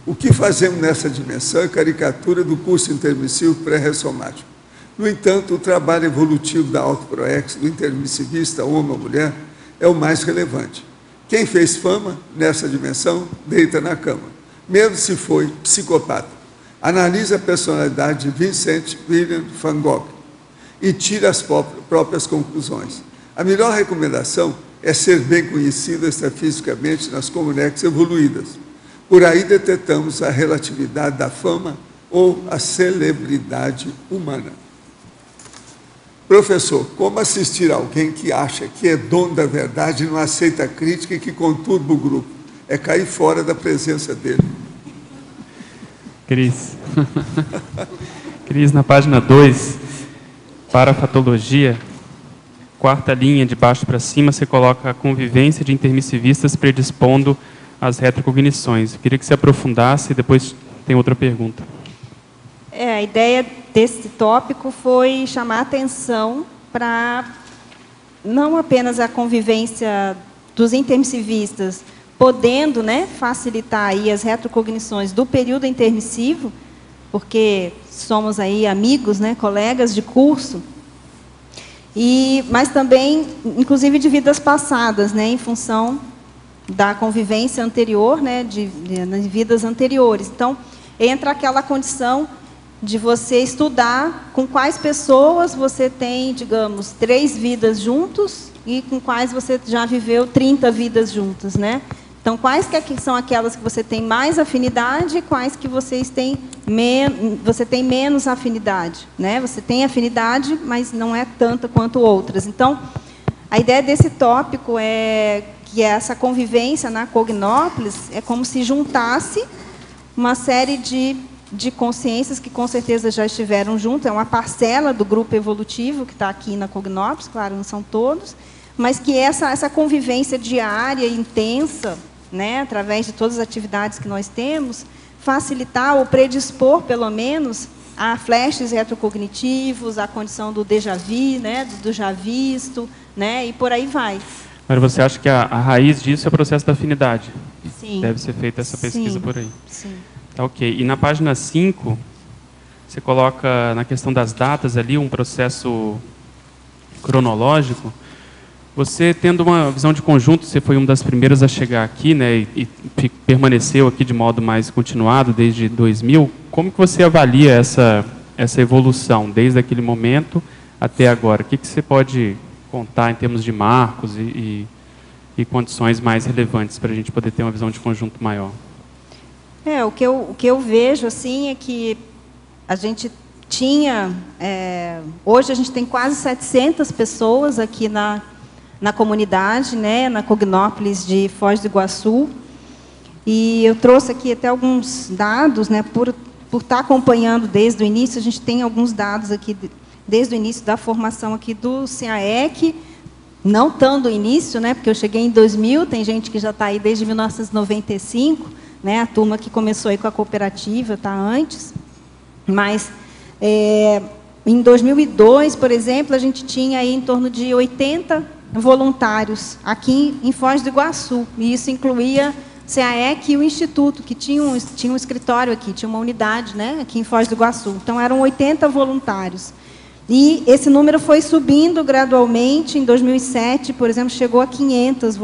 o que fazemos nessa dimensão é caricatura do curso intermissivo pré-ressomático. No entanto, o trabalho evolutivo da autoproex, do intermissivista, homem ou mulher, é o mais relevante. Quem fez fama nessa dimensão, deita na cama, mesmo se foi psicopata. Analise a personalidade de Vincent William van Gogh e tire as próprias conclusões. A melhor recomendação é ser bem conhecido extrafisicamente nas comunex evoluídas. Por aí detectamos a relatividade da fama ou a celebridade humana. Professor, como assistir alguém que acha que é dono da verdade e não aceita a crítica e que conturba o grupo? É cair fora da presença dele. Cris. Cris, na página 2, para a fatologia, quarta linha, de baixo para cima, você coloca a convivência de intermissivistas predispondo às retrocognições. Eu queria que você aprofundasse e depois tem outra pergunta. A ideia desse tópico foi chamar a atenção para não apenas a convivência dos intermissivistas, podendo, né, facilitar aí as retrocognições do período intermissivo, porque somos aí amigos, né, colegas de curso, mas também, inclusive, de vidas passadas, né, em função da convivência anterior, né, de vidas anteriores. Então, entra aquela condição de você estudar com quais pessoas você tem, digamos, 3 vidas juntos e com quais você já viveu 30 vidas juntas, né? Então, quais que são aquelas que você tem mais afinidade e quais que você tem menos afinidade, né? Você tem afinidade, mas não é tanta quanto outras. Então, a ideia desse tópico é que essa convivência na Cognópolis é como se juntasse uma série de consciências que, com certeza, já estiveram juntas. É uma parcela do grupo evolutivo que está aqui na Cognópolis, claro, não são todos, mas que essa convivência diária, intensa, né, através de todas as atividades que nós temos, facilitar ou predispor, pelo menos, a flashes retrocognitivos, a condição do déjà vu, né, do já visto, né, e por aí vai. Mas você acha que a raiz disso é o processo da afinidade? Sim. Deve ser feita essa pesquisa Sim. por aí. Sim. Tá, ok. E na página 5, você coloca na questão das datas ali um processo cronológico. Você, tendo uma visão de conjunto, você foi uma das primeiras a chegar aqui, né, e permaneceu aqui de modo mais continuado desde 2000. Como que você avalia essa evolução, desde aquele momento até agora? O que você pode contar em termos de marcos e condições mais relevantes para a gente poder ter uma visão de conjunto maior? O que eu vejo assim é que a gente tinha, hoje a gente tem quase 700 pessoas aqui na comunidade, né, na Cognópolis de Foz do Iguaçu, e eu trouxe aqui até alguns dados, né, por estar acompanhando desde o início. A gente tem alguns dados aqui desde o início da formação aqui do CAEC, não tão do início, né, porque eu cheguei em 2000, tem gente que já está aí desde 1995, né, a turma que começou aí com a cooperativa está antes, mas em 2002, por exemplo, a gente tinha aí em torno de 80 voluntários aqui em Foz do Iguaçu, e isso incluía CAEC e o Instituto, que tinha um escritório aqui, tinha uma unidade, né, aqui em Foz do Iguaçu. Então, eram 80 voluntários. E esse número foi subindo gradualmente. Em 2007, por exemplo, chegou a 500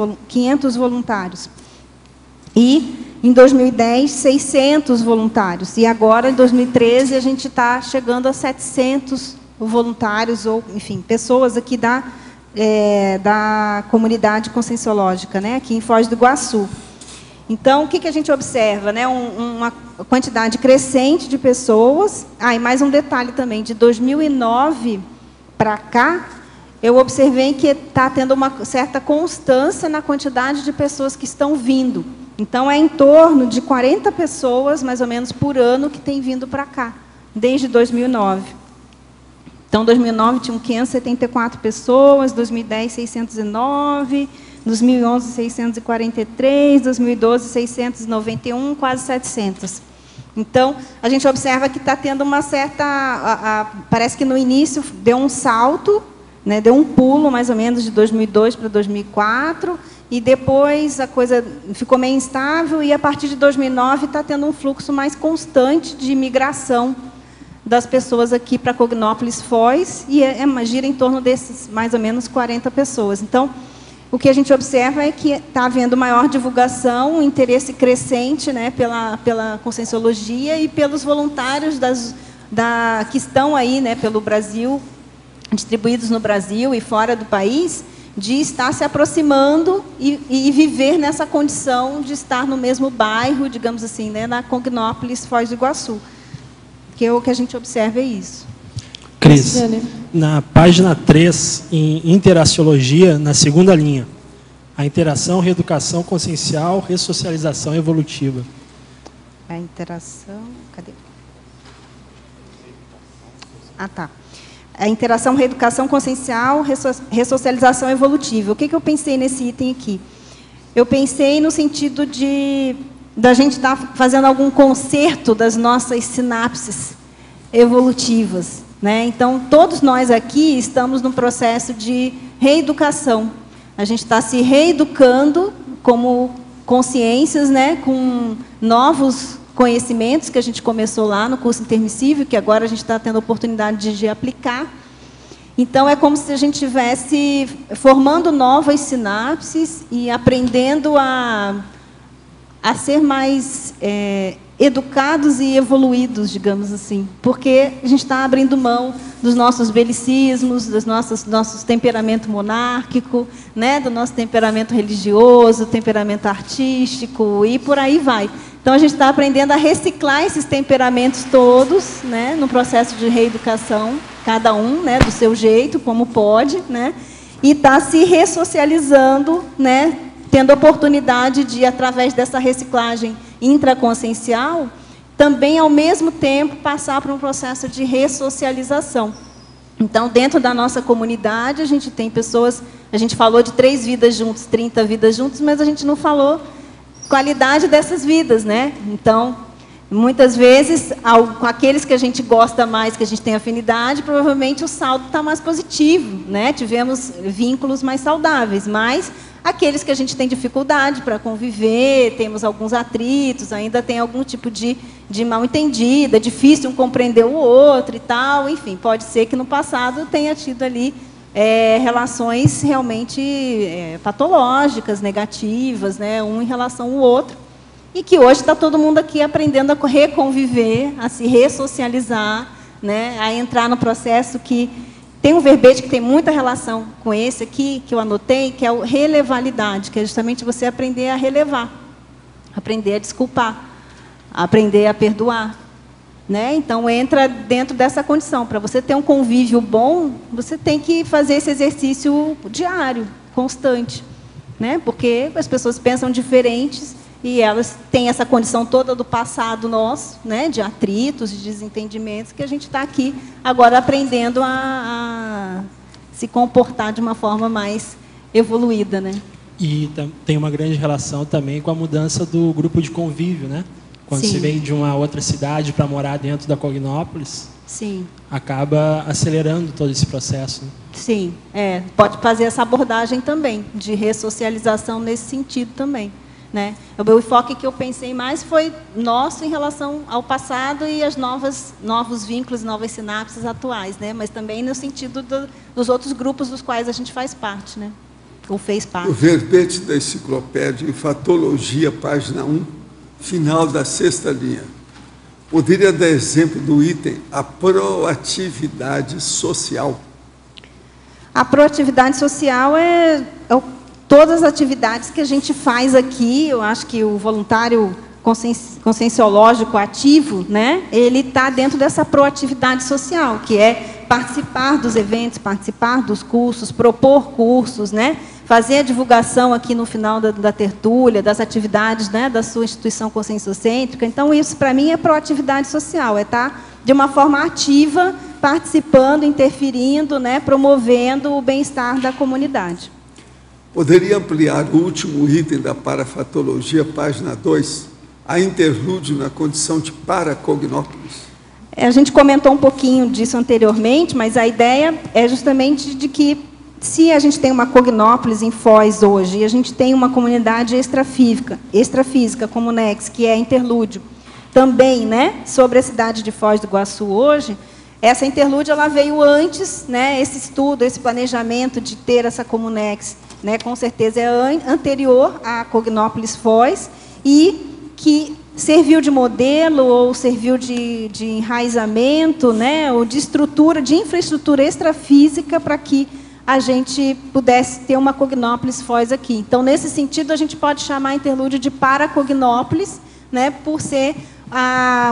voluntários. E, em 2010, 600 voluntários. E agora, em 2013, a gente está chegando a 700 voluntários, ou, enfim, pessoas aqui da comunidade conscienciológica, né, aqui em Foz do Iguaçu. Então, o que a gente observa? Né, uma quantidade crescente de pessoas. E mais um detalhe também, de 2009 para cá, eu observei que está tendo uma certa constância na quantidade de pessoas que estão vindo. Então, é em torno de 40 pessoas, mais ou menos, por ano, que têm vindo para cá, desde 2009. Então, em 2009 tinham 574 pessoas, 2010, 609, 2011, 643, 2012, 691, quase 700. Então, a gente observa que está tendo uma certa... parece que no início deu um salto, né, deu um pulo, mais ou menos, de 2002 para 2004, e depois a coisa ficou meio instável, e a partir de 2009 está tendo um fluxo mais constante de migração das pessoas aqui para Cognópolis Foz, e gira em torno desses, mais ou menos, 40 pessoas. Então, o que a gente observa é que está havendo maior divulgação, um interesse crescente, né, pela conscienciologia e pelos voluntários que estão aí, né, pelo Brasil, distribuídos no Brasil e fora do país, de estar se aproximando e viver nessa condição de estar no mesmo bairro, digamos assim, né, na Cognópolis Foz do Iguaçu. Que o que a gente observa é isso. Cris, na página 3, em interaciologia, na segunda linha, a interação, reeducação consciencial, ressocialização evolutiva. A interação... Cadê? Tá. A interação, reeducação consciencial, ressocialização evolutiva. O que eu pensei nesse item aqui? Eu pensei no sentido da gente estar fazendo algum conserto das nossas sinapses evolutivas, né? Então, todos nós aqui estamos num processo de reeducação. A gente está se reeducando como consciências, né, com novos conhecimentos que a gente começou lá no curso intermissível, que agora a gente está tendo a oportunidade de aplicar. Então, é como se a gente estivesse formando novas sinapses e aprendendo a ser mais educados e evoluídos, digamos assim, porque a gente está abrindo mão dos nossos belicismos, dos nossos temperamento monárquico, né, do nosso temperamento religioso, temperamento artístico e por aí vai. Então a gente está aprendendo a reciclar esses temperamentos todos, né, no processo de reeducação, cada um, né, do seu jeito, como pode, né, e está se ressocializando, né, tendo a oportunidade de, através dessa reciclagem intraconsciencial, também, ao mesmo tempo, passar por um processo de ressocialização. Então, dentro da nossa comunidade, a gente tem pessoas... A gente falou de 3 vidas juntos, 30 vidas juntos, mas a gente não falou qualidade dessas vidas, né? Então, muitas vezes, com aqueles que a gente gosta mais, que a gente tem afinidade, provavelmente o saldo está mais positivo, né? Tivemos vínculos mais saudáveis, mas... aqueles que a gente tem dificuldade para conviver, temos alguns atritos, ainda tem algum tipo de mal-entendido, é difícil um compreender o outro e tal, enfim, pode ser que no passado tenha tido ali relações realmente patológicas, negativas, né, um em relação ao outro, e que hoje está todo mundo aqui aprendendo a reconviver, a se ressocializar, né, a entrar no processo que... Tem um verbete que tem muita relação com esse aqui, que eu anotei, que é o relevalidade, que é justamente você aprender a relevar, aprender a desculpar, aprender a perdoar, né? Então, entra dentro dessa condição. Para você ter um convívio bom, você tem que fazer esse exercício diário, constante, né? Porque as pessoas pensam diferentes e elas têm essa condição toda do passado nosso, né, de atritos, de desentendimentos, que a gente está aqui agora aprendendo a se comportar de uma forma mais evoluída, né? E tem uma grande relação também com a mudança do grupo de convívio, né? Quando Sim. você vem de uma outra cidade para morar dentro da Cognópolis, Sim. acaba acelerando todo esse processo. Né? Sim, pode fazer essa abordagem também, de ressocialização nesse sentido também. Né? O enfoque que eu pensei mais foi nosso em relação ao passado e aos novos vínculos, novas sinapses atuais, né? Mas também no sentido dos outros grupos dos quais a gente faz parte, né? Ou fez parte. O verbete da enciclopédia, Enfatologia, página 1, final da 6ª linha. Poderia dar exemplo do item a proatividade social? A proatividade social é todas as atividades que a gente faz aqui. Eu acho que o voluntário conscienciológico ativo, né, ele está dentro dessa proatividade social, que é participar dos eventos, participar dos cursos, propor cursos, né, fazer a divulgação aqui no final da tertúlia, das atividades, né, da sua instituição conscienciocêntrica. Então, isso, para mim, é proatividade social, é estar de uma forma ativa, participando, interferindo, né, promovendo o bem-estar da comunidade. Poderia ampliar o último item da parafatologia, página 2, a interlúdio na condição de paracognópolis? A gente comentou um pouquinho disso anteriormente, mas a ideia é justamente de que, se a gente tem uma cognópolis em Foz hoje, e a gente tem uma comunidade extrafísica como o NEX, que é interlúdio, também, né, sobre a cidade de Foz do Iguaçu hoje, essa interlúdio ela veio antes, né, esse estudo, esse planejamento de ter essa Comunex, né, com certeza é anterior à Cognópolis Foz, e que serviu de modelo ou serviu de enraizamento, né, ou de estrutura, de infraestrutura extrafísica para que a gente pudesse ter uma Cognópolis Foz aqui. Então, nesse sentido, a gente pode chamar a interlúdio de Paracognópolis, né, por ser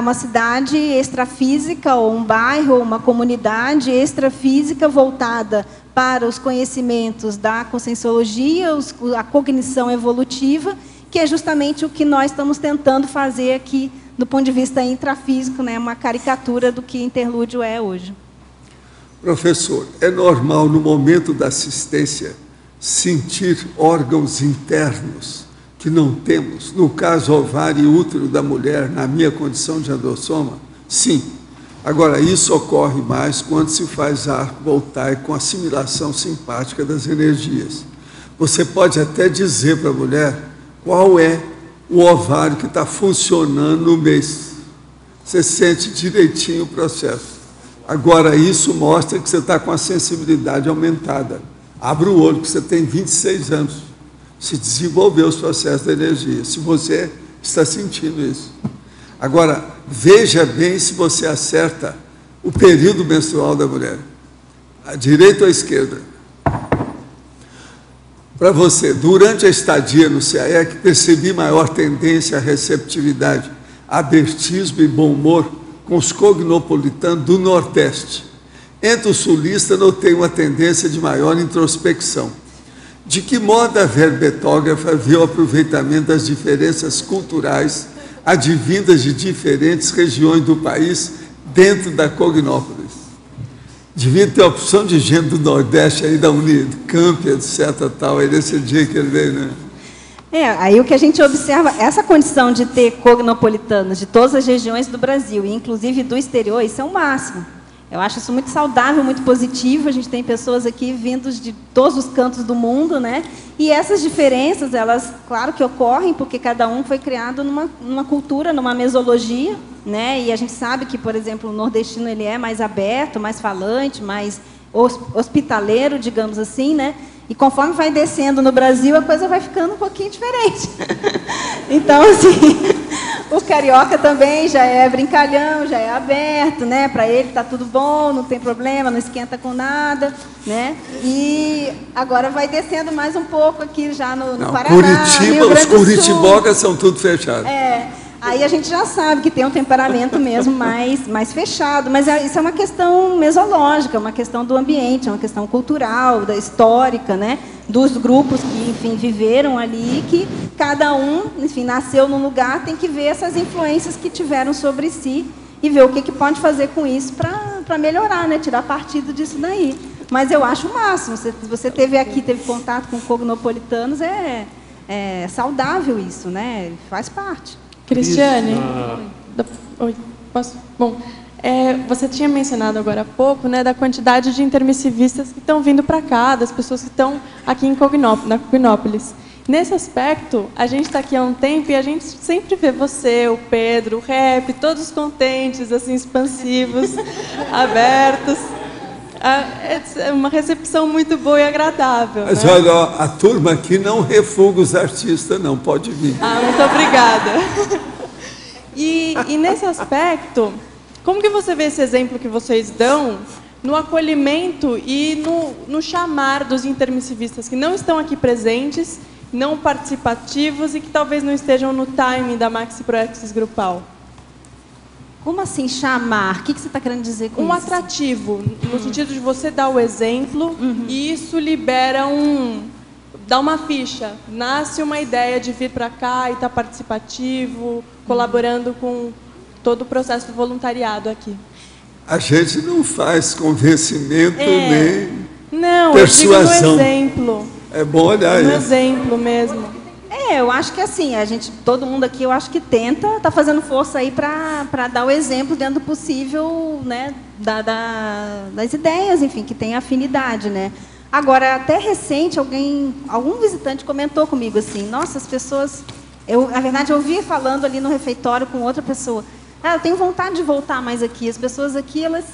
uma cidade extrafísica, ou um bairro, ou uma comunidade extrafísica voltada para os conhecimentos da conscienciologia, a cognição evolutiva, que é justamente o que nós estamos tentando fazer aqui, do ponto de vista intrafísico, né, uma caricatura do que interlúdio é hoje. Professor, é normal, no momento da assistência, sentir órgãos internos que não temos, no caso, ovário e útero da mulher, na minha condição de endossoma? Sim. Agora, isso ocorre mais quando se faz arco voltaico com assimilação simpática das energias. Você pode até dizer para a mulher qual é o ovário que está funcionando no mês. Você sente direitinho o processo. Agora, isso mostra que você está com a sensibilidade aumentada. Abra o olho, que você tem 26 anos. Se desenvolveu os processos da energia, se você está sentindo isso. Agora, veja bem se você acerta o período menstrual da mulher. À direita ou à esquerda? Para você, durante a estadia no CAEC, percebi maior tendência à receptividade, abertismo e bom humor com os cognopolitanos do Nordeste. Entre os sulistas, notei uma tendência de maior introspecção. De que modo a verbetógrafa vê o aproveitamento das diferenças culturais advindas de diferentes regiões do país dentro da Cognópolis? Devia ter a opção de gente do Nordeste aí da Unicamp, etc. Tal, aí nesse dia que ele veio, né? Aí o que a gente observa, essa condição de ter cognopolitanos de todas as regiões do Brasil, e inclusive do exterior, isso é o máximo. Eu acho isso muito saudável, muito positivo. A gente tem pessoas aqui vindos de todos os cantos do mundo, né? E essas diferenças, elas, claro que ocorrem, porque cada um foi criado numa cultura, numa mesologia, né? E a gente sabe que, por exemplo, o nordestino ele é mais aberto, mais falante, mais hospitaleiro, digamos assim, né? E conforme vai descendo no Brasil, a coisa vai ficando um pouquinho diferente. Então, assim, o carioca também já é brincalhão, já é aberto, né? Para ele está tudo bom, não tem problema, não esquenta com nada, né? E agora vai descendo mais um pouco aqui já no Paraná, Curitiba, os curitibocas são tudo fechados. Aí a gente já sabe que tem um temperamento mesmo mais fechado, mas isso é uma questão mesológica, uma questão do ambiente, é uma questão cultural, histórica, né? Dos grupos que, enfim, viveram ali, que cada um, enfim, nasceu num lugar, tem que ver essas influências que tiveram sobre si e ver o que pode fazer com isso para melhorar, né? Tirar partido disso daí. Mas eu acho o máximo. Você teve contato com cognopolitanos, é saudável isso, né? Faz parte. Cristiane, oi, posso? Bom, você tinha mencionado agora há pouco, né, da quantidade de intermissivistas que estão vindo para cá, das pessoas que estão aqui na Cognópolis. Nesse aspecto, a gente está aqui há um tempo e a gente sempre vê você, o Pedro, o Rap, todos contentes, assim, expansivos, abertos. É uma recepção muito boa e agradável. Mas né? olha, a turma aqui não refuga os artistas, não, pode vir. Muito obrigada. E nesse aspecto, como que você vê esse exemplo que vocês dão no acolhimento e no chamar dos intermissivistas que não estão aqui presentes, não participativos e que talvez não estejam no timing da Maxi Proexis grupal? Como assim chamar? O que você está querendo dizer com isso? Um atrativo, no sentido de você dar o exemplo e isso libera dá uma ficha. Nasce uma ideia de vir para cá e estar participativo, colaborando com todo o processo do voluntariado aqui. A gente não faz convencimento nem não, persuasão. Eu digo no exemplo. É bom olhar no isso. exemplo mesmo. Eu acho que assim, todo mundo aqui, eu acho que está fazendo força aí para dar o exemplo dentro do possível, né, das ideias, enfim, que tem afinidade, né. Agora, até recente, algum visitante comentou comigo assim, nossa, as pessoas, na verdade, eu ouvi falando ali no refeitório com outra pessoa, eu tenho vontade de voltar mais aqui, as pessoas aqui, elas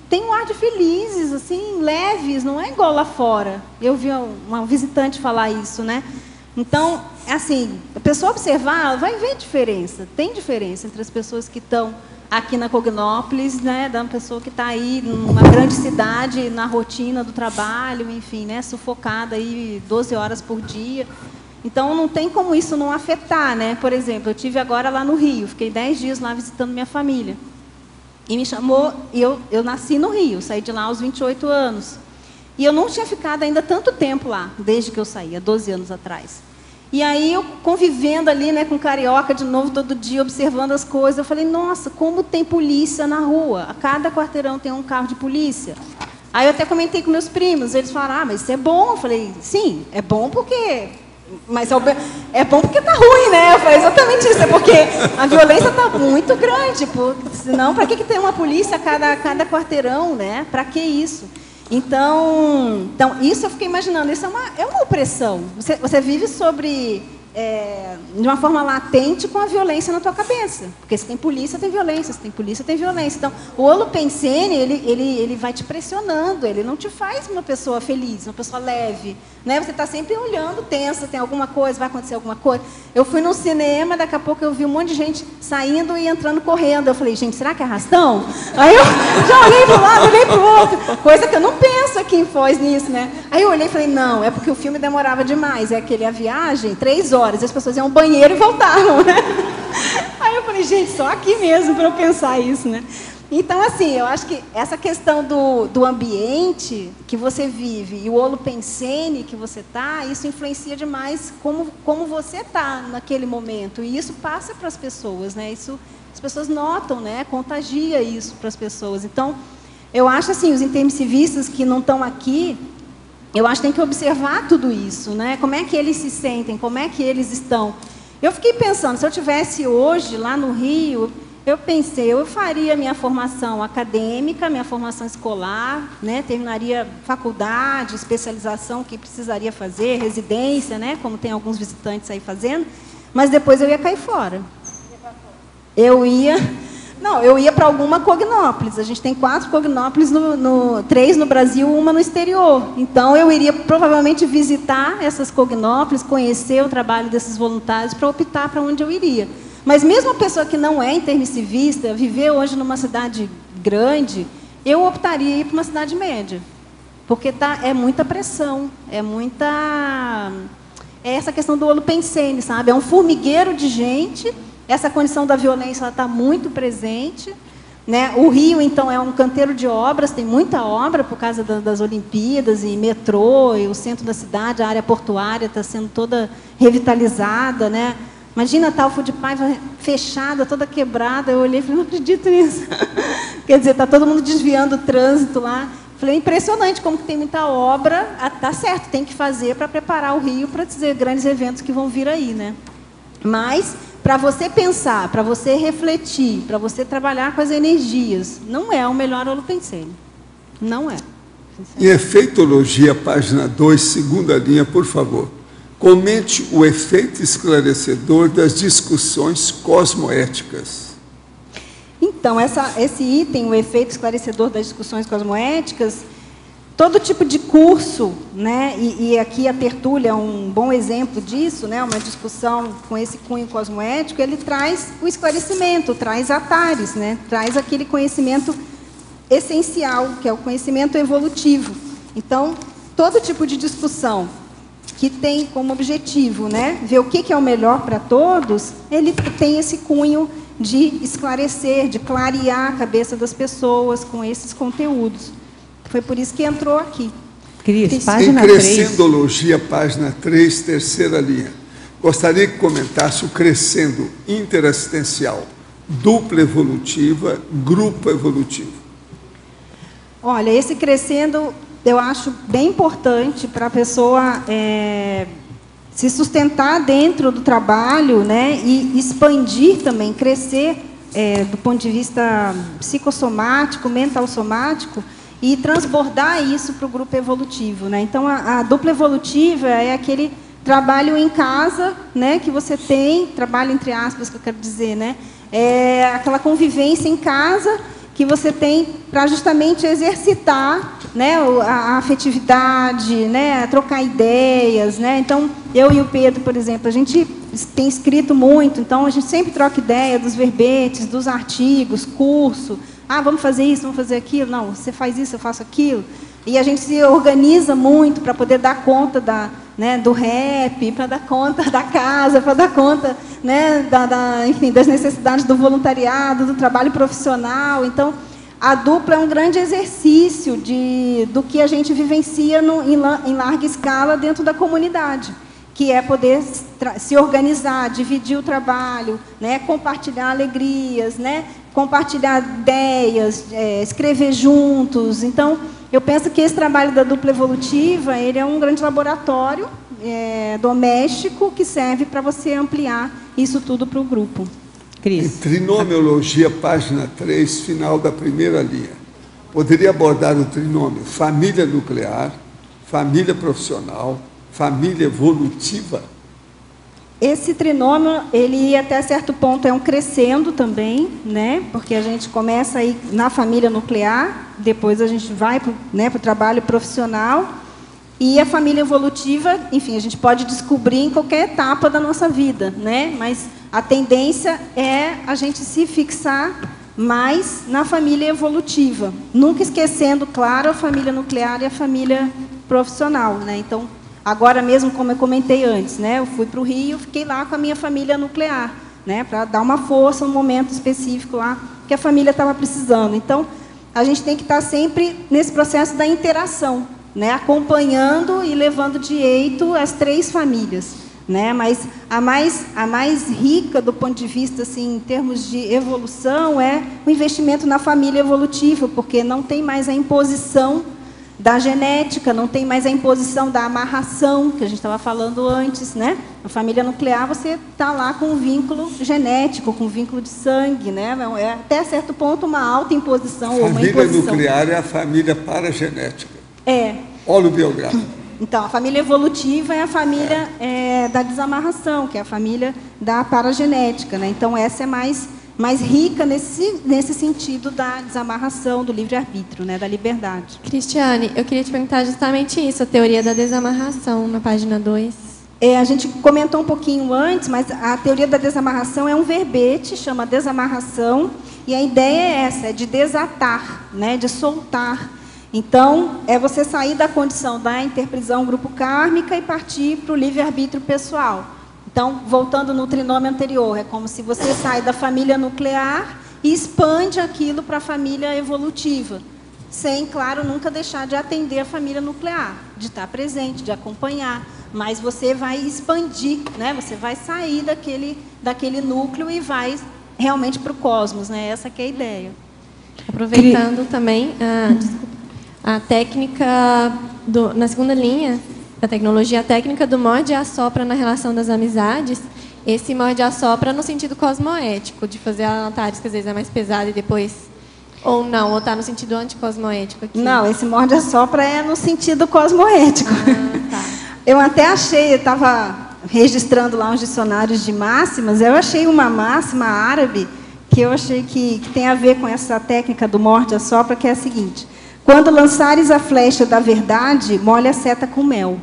têm um ar de felizes, assim, leves, não é igual lá fora. Eu vi uma visitante falar isso, né. Então, assim, a pessoa observar, ela vai ver diferença. Tem diferença entre as pessoas que estão aqui na Cognópolis, né, da pessoa que está aí numa grande cidade, na rotina do trabalho, enfim, né, sufocada aí 12 horas por dia. Então, não tem como isso não afetar, né? Por exemplo, eu estive agora lá no Rio, fiquei 10 dias lá visitando minha família. E me chamou, e eu nasci no Rio, saí de lá aos 28 anos. E eu não tinha ficado ainda tanto tempo lá, desde que eu saí, há 12 anos atrás. E aí, eu convivendo ali, né, com carioca de novo, todo dia, observando as coisas, eu falei, nossa, como tem polícia na rua. A cada quarteirão tem um carro de polícia. Aí eu até comentei com meus primos, eles falaram, mas isso é bom. Eu falei, sim, é bom porque... Mas é bom porque tá ruim, né? Eu falei exatamente isso, é porque a violência tá muito grande, senão, para que tem uma polícia a cada quarteirão, né? Para que isso? Então, isso eu fiquei imaginando, isso é uma opressão. Você vive sobre de uma forma latente com a violência na tua cabeça. Porque se tem polícia, tem violência. Se tem polícia, tem violência. Então, o holopensene, ele vai te pressionando, ele não te faz uma pessoa feliz, uma pessoa leve. Né? Você está sempre olhando, tensa, tem alguma coisa, vai acontecer alguma coisa. Eu fui no cinema, daqui a pouco eu vi um monte de gente saindo e entrando correndo. Eu falei, gente, será que é arrastão? Aí eu já olhei para um lado, olhei para o outro. Coisa que eu não penso aqui em Foz nisso, né? Aí eu olhei e falei, não, é porque o filme demorava demais. É aquele A Viagem, 3 horas. As pessoas iam ao banheiro e voltavam, né? Aí eu falei, gente, só aqui mesmo para eu pensar isso, né? Então, assim, eu acho que essa questão do ambiente que você vive e o holopensene que você está, isso influencia demais como você está naquele momento. E isso passa para as pessoas, né? Isso, as pessoas notam, né? Contagia isso para as pessoas. Então, eu acho assim, os intermissivistas que não estão aqui, eu acho que tem que observar tudo isso, né? Como é que eles se sentem, como é que eles estão. Eu fiquei pensando, se eu tivesse hoje lá no Rio, eu pensei, eu faria minha formação acadêmica, minha formação escolar, né? Terminaria faculdade, especialização, que precisaria fazer, residência, né? Como tem alguns visitantes aí fazendo, mas depois eu ia cair fora. Eu ia para alguma Cognópolis. A gente tem 4 Cognópolis, 3 no Brasil, 1 no exterior. Então, eu iria provavelmente visitar essas Cognópolis, conhecer o trabalho desses voluntários para optar para onde eu iria. Mas mesmo a pessoa que não é intermissivista, viver hoje numa cidade grande, eu optaria ir para uma cidade média. Porque é muita pressão, é essa questão do holopensene, sabe? É um formigueiro de gente. Essa condição da violência está muito presente, né? O Rio, então, é um canteiro de obras, tem muita obra por causa das Olimpíadas, e metrô, e o centro da cidade, a área portuária está sendo toda revitalizada, né? Imagina a Talfo de Paiva fechada, toda quebrada. Eu olhei e falei, não acredito nisso. Quer dizer, está todo mundo desviando o trânsito lá. Falei, impressionante como que tem muita obra. Tá certo, tem que fazer para preparar o Rio para dizer grandes eventos que vão vir aí, né? Mas, para você pensar, para você refletir, para você trabalhar com as energias, não é o melhor holopensene. Não é. Em Efeitologia, página 2, segunda linha, por favor. Comente o efeito esclarecedor das discussões cosmoéticas. Então, esse item, o efeito esclarecedor das discussões cosmoéticas, todo tipo de curso, né, e aqui a tertúlia é um bom exemplo disso, né, uma discussão com esse cunho cosmoético, ele traz o esclarecimento, traz atares, né, traz aquele conhecimento essencial, que é o conhecimento evolutivo. Então, todo tipo de discussão que tem como objetivo, né, ver o que é o melhor para todos, ele tem esse cunho de esclarecer, de clarear a cabeça das pessoas com esses conteúdos. Foi por isso que entrou aqui. Cris, página 3. Em Crescendologia, página 3, terceira linha. Gostaria que comentasse o crescendo interassistencial, dupla evolutiva, grupo evolutivo. Olha, esse crescendo eu acho bem importante para a pessoa se sustentar dentro do trabalho, né, e expandir também, crescer do ponto de vista psicossomático, mental-somático, e transbordar isso para o grupo evolutivo, né? Então, a dupla evolutiva é aquele trabalho em casa, né, que você tem, trabalho entre aspas, que eu quero dizer, né? É aquela convivência em casa que você tem para justamente exercitar, né, a afetividade, né, trocar ideias, né? Então, eu e o Pedro, por exemplo, a gente tem escrito muito, então a gente sempre troca ideia dos verbetes, dos artigos, curso. Ah, vamos fazer isso, vamos fazer aquilo. Não, você faz isso, eu faço aquilo. E a gente se organiza muito para poder dar conta do rap, para dar conta da casa, para dar conta, né, enfim, das necessidades do voluntariado, do trabalho profissional. Então, a dupla é um grande exercício do que a gente vivencia em larga escala dentro da comunidade, que é poder se organizar, dividir o trabalho, né, compartilhar alegrias, né, compartilhar ideias, escrever juntos. Então, eu penso que esse trabalho da dupla evolutiva, ele é um grande laboratório doméstico que serve para você ampliar isso tudo para o grupo. Cris. Em Trinomiologia, página 3, final da primeira linha. Poderia abordar o trinômio família nuclear, família profissional, família evolutiva? Esse trinômio, ele até certo ponto é um crescendo também, né? Porque a gente começa aí na família nuclear, depois a gente vai para o trabalho profissional, e a família evolutiva, enfim, a gente pode descobrir em qualquer etapa da nossa vida, né? Mas a tendência é a gente se fixar mais na família evolutiva, nunca esquecendo, claro, a família nuclear e a família profissional, né? Então, agora mesmo, como eu comentei antes, né, eu fui para o Rio, fiquei lá com a minha família nuclear, né, para dar uma força, um momento específico lá que a família estava precisando. Então, a gente tem que estar sempre nesse processo da interação, né, acompanhando e levando direito as 3 famílias, né, mas a mais rica do ponto de vista, assim, em termos de evolução, é o investimento na família evolutiva, porque não tem mais a imposição da genética, não tem mais a imposição da amarração, que a gente estava falando antes, né? Na família nuclear, você está lá com um vínculo genético, com um vínculo de sangue, né? É até certo ponto uma autoimposição ou uma imposição. Família nuclear é a família paragenética. É. Holobiográfica. Então, a família evolutiva é a família da desamarração, que é a família da paragenética, né? Então, essa é mais rica nesse sentido da desamarração, do livre-arbítrio, né, da liberdade. Cristiane, eu queria te perguntar justamente isso, a teoria da desamarração, na página 2. A gente comentou um pouquinho antes, mas a teoria da desamarração é um verbete, chama desamarração, e a ideia é essa, é de desatar, né, de soltar. Então, é você sair da condição da interprisão grupo kármica e partir para o livre-arbítrio pessoal. Então, voltando no trinômio anterior, é como se você sai da família nuclear e expande aquilo para a família evolutiva, sem, claro, nunca deixar de atender a família nuclear, de estar presente, de acompanhar, mas você vai expandir, né? Você vai sair daquele núcleo e vai realmente para o cosmos, né? Essa que é a ideia. Aproveitando também a técnica, na segunda linha, da tecnologia técnica do morde e assopra na relação das amizades, esse morde e assopra no sentido cosmoético, de fazer altares que às vezes é mais pesado e depois... Ou não, ou está no sentido anticosmoético aqui? Não, esse morde e assopra é no sentido cosmoético. Tá. Eu até achei, eu estava registrando lá uns dicionários de máximas, eu achei uma máxima árabe que eu achei que tem a ver com essa técnica do morde e assopra, que é a seguinte: quando lançares a flecha da verdade, molhe a seta com mel.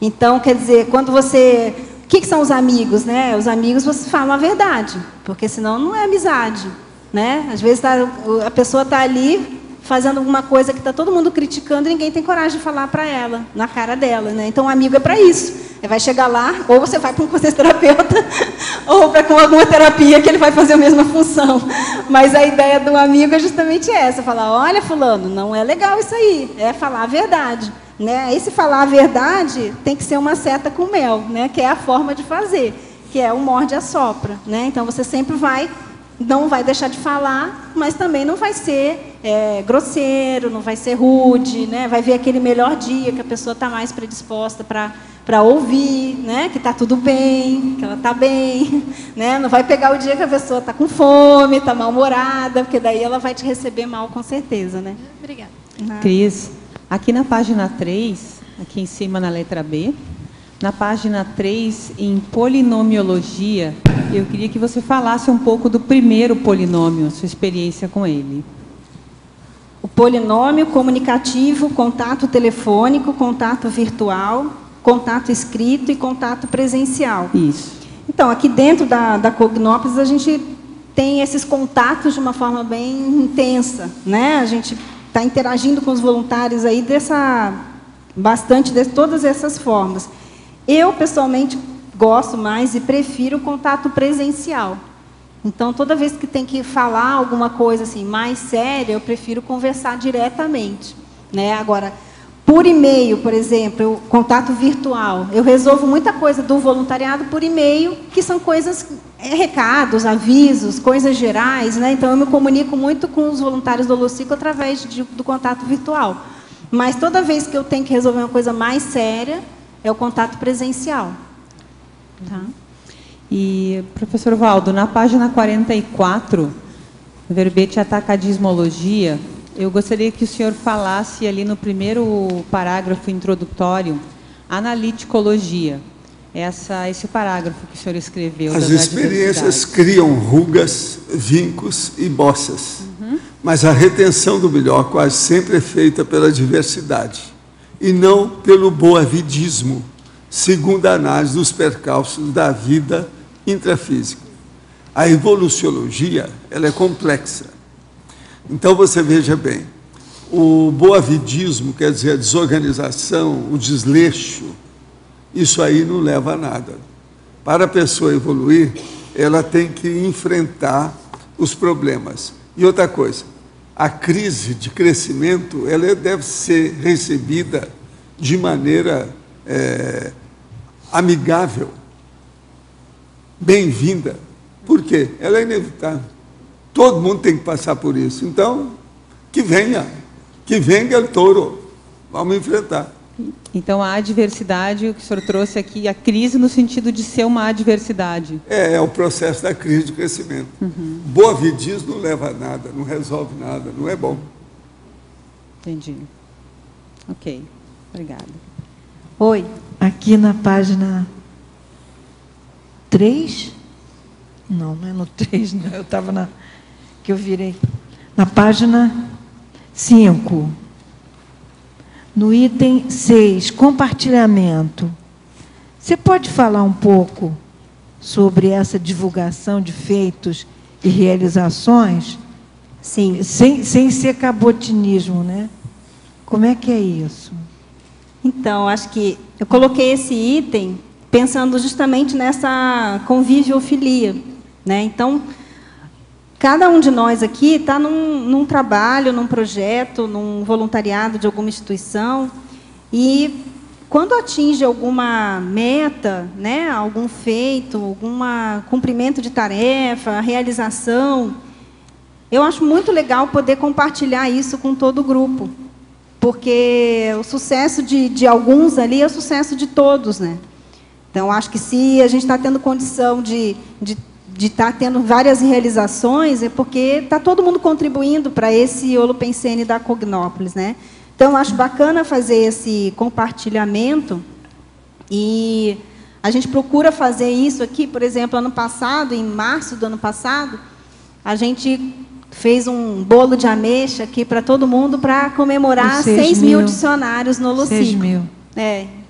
Então, quer dizer, quando você... O que são os amigos, né? Os amigos, você fala a verdade, porque senão não é amizade, né? Às vezes a pessoa está ali fazendo alguma coisa que está todo mundo criticando e ninguém tem coragem de falar para ela, na cara dela, né? Então, o amigo é para isso. Ele vai chegar lá, ou você vai para um conselho-terapeuta, ou para com alguma terapia que ele vai fazer a mesma função. Mas a ideia do amigo é justamente essa, falar, olha, fulano, não é legal isso aí, é falar a verdade. Né? Esse falar a verdade tem que ser uma seta com mel, né? Que é a forma de fazer, que é o morde e assopra. Né? Então, você sempre não vai deixar de falar, mas também não vai ser grosseiro, não vai ser rude, né? Vai ver aquele melhor dia que a pessoa está mais predisposta para ouvir, né? Que está tudo bem, que ela está bem. Né? Não vai pegar o dia que a pessoa está com fome, está mal-humorada, porque daí ela vai te receber mal, com certeza. Né? Obrigada. Cris, aqui na página 3, aqui em cima na letra B, na página 3, em polinomiologia, eu queria que você falasse um pouco do primeiro polinômio, sua experiência com ele. O polinômio comunicativo, contato telefônico, contato virtual, contato escrito e contato presencial. Isso. Então, aqui dentro da Cognópolis, a gente tem esses contatos de uma forma bem intensa, né? A gente está interagindo com os voluntários aí bastante de todas essas formas. Eu, pessoalmente, gosto mais e prefiro o contato presencial. Então, toda vez que tem que falar alguma coisa assim, mais séria, eu prefiro conversar diretamente. Né? Agora, por e-mail, por exemplo, contato virtual, eu resolvo muita coisa do voluntariado por e-mail, que são coisas, recados, avisos, coisas gerais. Né? Então, eu me comunico muito com os voluntários do Holociclo através do contato virtual. Mas toda vez que eu tenho que resolver uma coisa mais séria, é o contato presencial. Tá? E, professor Valdo, na página 44, verbete atacadismologia, eu gostaria que o senhor falasse ali no primeiro parágrafo introdutório, analiticologia. esse parágrafo que o senhor escreveu. As experiências criam rugas, vincos e bossas, mas a retenção do melhor quase sempre é feita pela diversidade e não pelo boavidismo, segundo a análise dos percalços da vida intrafísica. A evoluciologia, ela é complexa. Então, você veja bem, o boavidismo, quer dizer, a desorganização, o desleixo, isso aí não leva a nada. Para a pessoa evoluir, ela tem que enfrentar os problemas. E outra coisa, a crise de crescimento, ela deve ser recebida de maneira amigável, bem-vinda. Por quê? Ela é inevitável. Todo mundo tem que passar por isso. Então, que venha o touro. Vamos enfrentar. Então, a adversidade, o que o senhor trouxe aqui, a crise no sentido de ser uma adversidade. É o processo da crise de crescimento. Boavidismo não leva a nada, não resolve nada, não é bom. Entendi. Ok, obrigada. Oi. Aqui na página 3, não é no 3, não, eu estava na, que eu virei, na página 5, no item 6, compartilhamento. Você pode falar um pouco sobre essa divulgação de feitos e realizações? Sim. Sem ser cabotinismo, né? Como é que é isso? Então, acho que eu coloquei esse item pensando justamente nessa conviviofilia, né? Então, cada um de nós aqui está num trabalho, num projeto, num voluntariado de alguma instituição, e quando atinge alguma meta, né, algum feito, algum cumprimento de tarefa, realização, eu acho muito legal poder compartilhar isso com todo o grupo, porque o sucesso de alguns ali é o sucesso de todos, né? Então, acho que se a gente está tendo condição de estar tendo várias realizações, é porque está todo mundo contribuindo para esse Holopensene da Cognópolis, né? Então, acho bacana fazer esse compartilhamento, e a gente procura fazer isso aqui. Por exemplo, ano passado, em março do ano passado, a gente fez um bolo de ameixa aqui para todo mundo para comemorar 6 mil dicionários no Holociclo. 6 mil.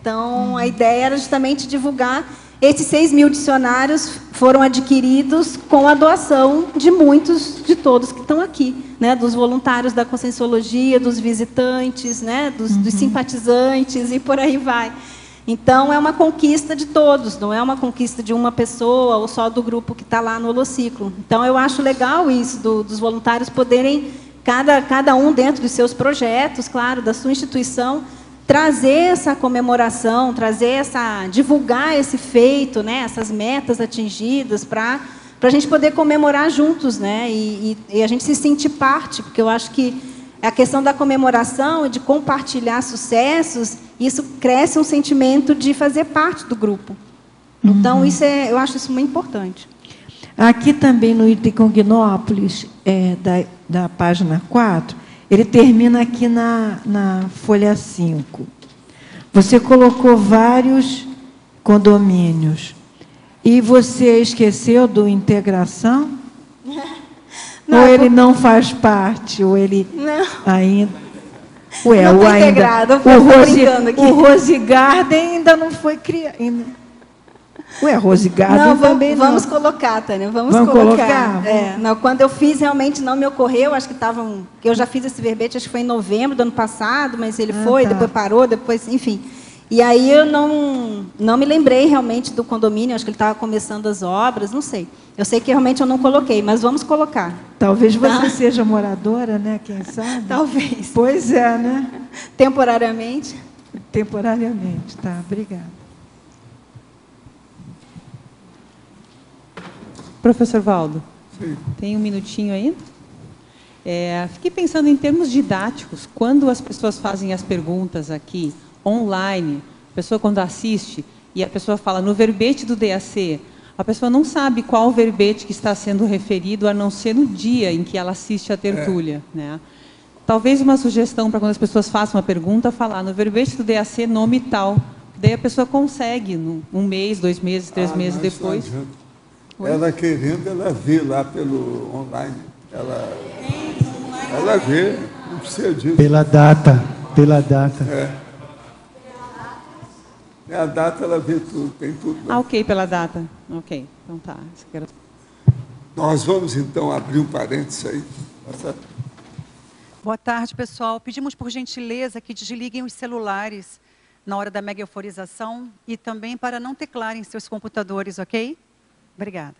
Então, a ideia era justamente divulgar. Esses 6 mil dicionários foram adquiridos com a doação de muitos, de todos que estão aqui, né? Dos voluntários da Conscienciologia, dos visitantes, né? Dos simpatizantes e por aí vai. Então, é uma conquista de todos, não é uma conquista de uma pessoa ou só do grupo que está lá no Holociclo. Então, eu acho legal isso, dos voluntários poderem, cada um dentro dos seus projetos, claro, da sua instituição, trazer essa comemoração, divulgar esse feito, né, essas metas atingidas, para a gente poder comemorar juntos, né, e a gente se sentir parte, porque eu acho que a questão da comemoração e de compartilhar sucessos, isso cresce um sentimento de fazer parte do grupo. Então, eu acho isso muito importante. Aqui também no item Cognópolis, da página 4, ele termina aqui na folha 5. Você colocou vários condomínios. E você esqueceu do integração? Não, ou ele não faz parte? Ou ele ainda... Ué, não está integrado, o Rose Garden ainda não foi criado. Ué, Rose Garden também não. Vamos colocar, Tânia, vamos colocar. Não, quando eu fiz, realmente não me ocorreu, acho que eu já fiz esse verbete, acho que foi em novembro do ano passado, mas ele depois parou, depois, enfim. E aí eu não me lembrei realmente do condomínio, acho que ele estava começando as obras, não sei. Eu sei que realmente eu não coloquei, mas vamos colocar. Talvez você seja moradora, né? Quem sabe? Talvez. Pois é, né? Temporariamente. Temporariamente, tá. Obrigada. Professor Valdo, tem um minutinho aí? Fiquei pensando em termos didáticos, quando as pessoas fazem as perguntas aqui, online, a pessoa quando assiste, e a pessoa fala no verbete do DAC, a pessoa não sabe qual verbete que está sendo referido, a não ser no dia em que ela assiste a tertúlia, né? Talvez uma sugestão para quando as pessoas façam uma pergunta, falar no verbete do DAC nome tal, Daí a pessoa consegue, um mês, 2 meses, 3 meses depois. Ela querendo, ela vê lá pelo online. Ela vê, não precisa disso. Pela data. É a data, ela vê tudo, tem tudo lá. Ah, ok, pela data. Ok, então tá. Nós vamos, então, abrir um parênteses aí. Boa tarde, pessoal. Pedimos, por gentileza, que desliguem os celulares na hora da mega euforização e também para não teclarem seus computadores, ok? Obrigada.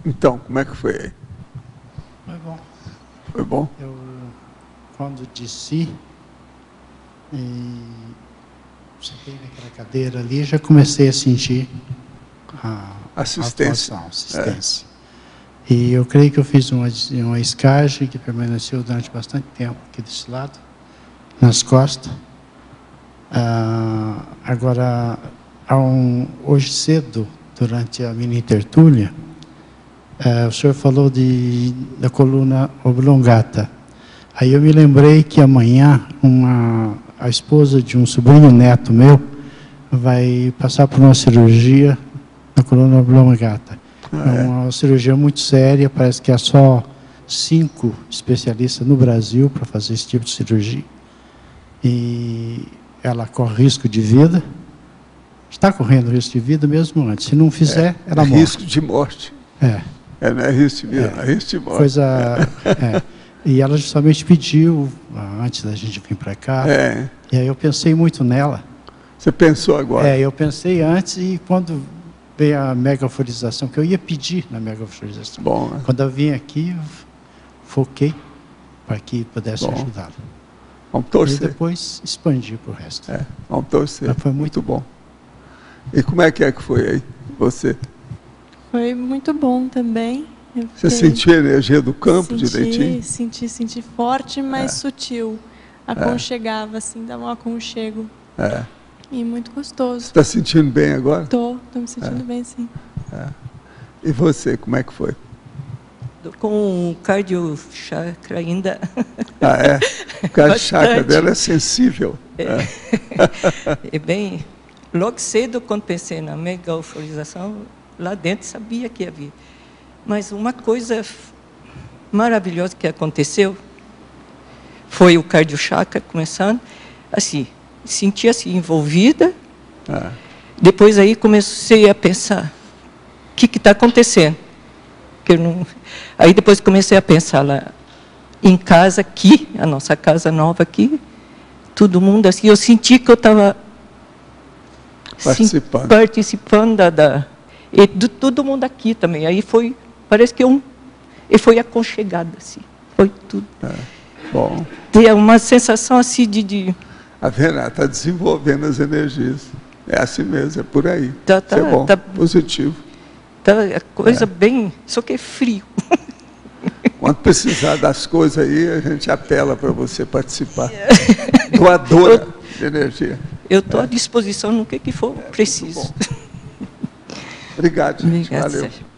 Então, como é que foi aí? Foi bom. Foi bom? Eu, quando desci e sentei naquela cadeira ali, já comecei a sentir a assistência. Assistência. E eu creio que eu fiz uma escagem que permaneceu durante bastante tempo aqui desse lado, nas costas. Agora, hoje cedo, durante a mini tertúlia, o senhor falou da coluna oblongata. Aí eu me lembrei que amanhã a esposa de um sobrinho neto meu vai passar por uma cirurgia na coluna oblongata. É uma cirurgia muito séria, parece que há só 5 especialistas no Brasil para fazer esse tipo de cirurgia. E ela corre risco de vida, está correndo risco de vida mesmo antes. Se não fizer, ela morre. Risco de morte. Não é risco de vida, é risco de morte. E ela justamente pediu, antes da gente vir para cá, e aí eu pensei muito nela. Você pensou agora? Eu pensei antes, e quando veio a megaforização, que eu ia pedir na megaforização. Bom, né? Quando eu vim aqui, eu foquei para que pudesse ajudá-la. Vamos torcer. E depois expandir para o resto. Vamos torcer. Mas foi muito bom. E como é que foi aí, você? Foi muito bom também. Você sentiu a energia do campo direitinho? Senti forte, mas sutil. Aconchegava, assim, dava um aconchego. E muito gostoso. Você está sentindo bem agora? Estou me sentindo bem, sim. E você, como é que foi? Com o cardio chakra ainda. O cardio chakra dela é sensível. Bem, logo cedo, quando pensei na megaforização, lá dentro sabia que ia vir. Mas uma coisa maravilhosa que aconteceu foi o cardio chakra começando, assim, senti assim envolvida. Depois aí comecei a pensar, o que está acontecendo? Que eu não... Aí depois comecei a pensar lá em casa aqui, a nossa casa nova aqui, todo mundo assim, eu senti que eu estava participando e de todo mundo aqui também. Aí foi, parece que e foi aconchegado assim, foi tudo. Bom. Tem uma sensação assim de... A Vera está desenvolvendo as energias. É assim mesmo, é por aí. Isso é bom, positivo. A coisa bem... Só que é frio. Quando precisar das coisas aí, a gente apela para você participar. Doadora de energia. Eu estou à disposição no que for preciso. Obrigado, gente. Valeu. Sérgio.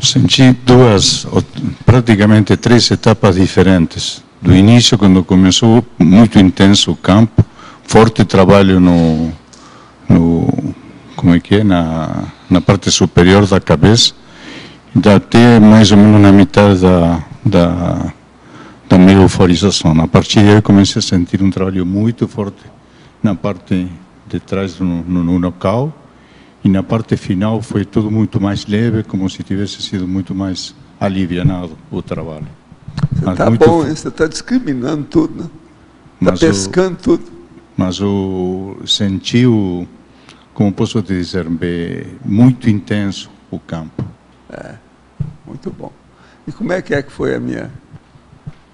Senti praticamente 3 etapas diferentes. Do início, quando começou, muito intenso o campo, forte trabalho na parte superior da cabeça, até mais ou menos na metade da minha euforização. A partir daí, eu comecei a sentir um trabalho muito forte na parte de trás no local, e na parte final foi tudo muito mais leve, como se tivesse sido muito mais alivianado o trabalho. Você está bom, hein? Você está discriminando tudo, né? Está pescando tudo. Mas eu senti, como posso te dizer, muito intenso o campo. Muito bom. E como é que foi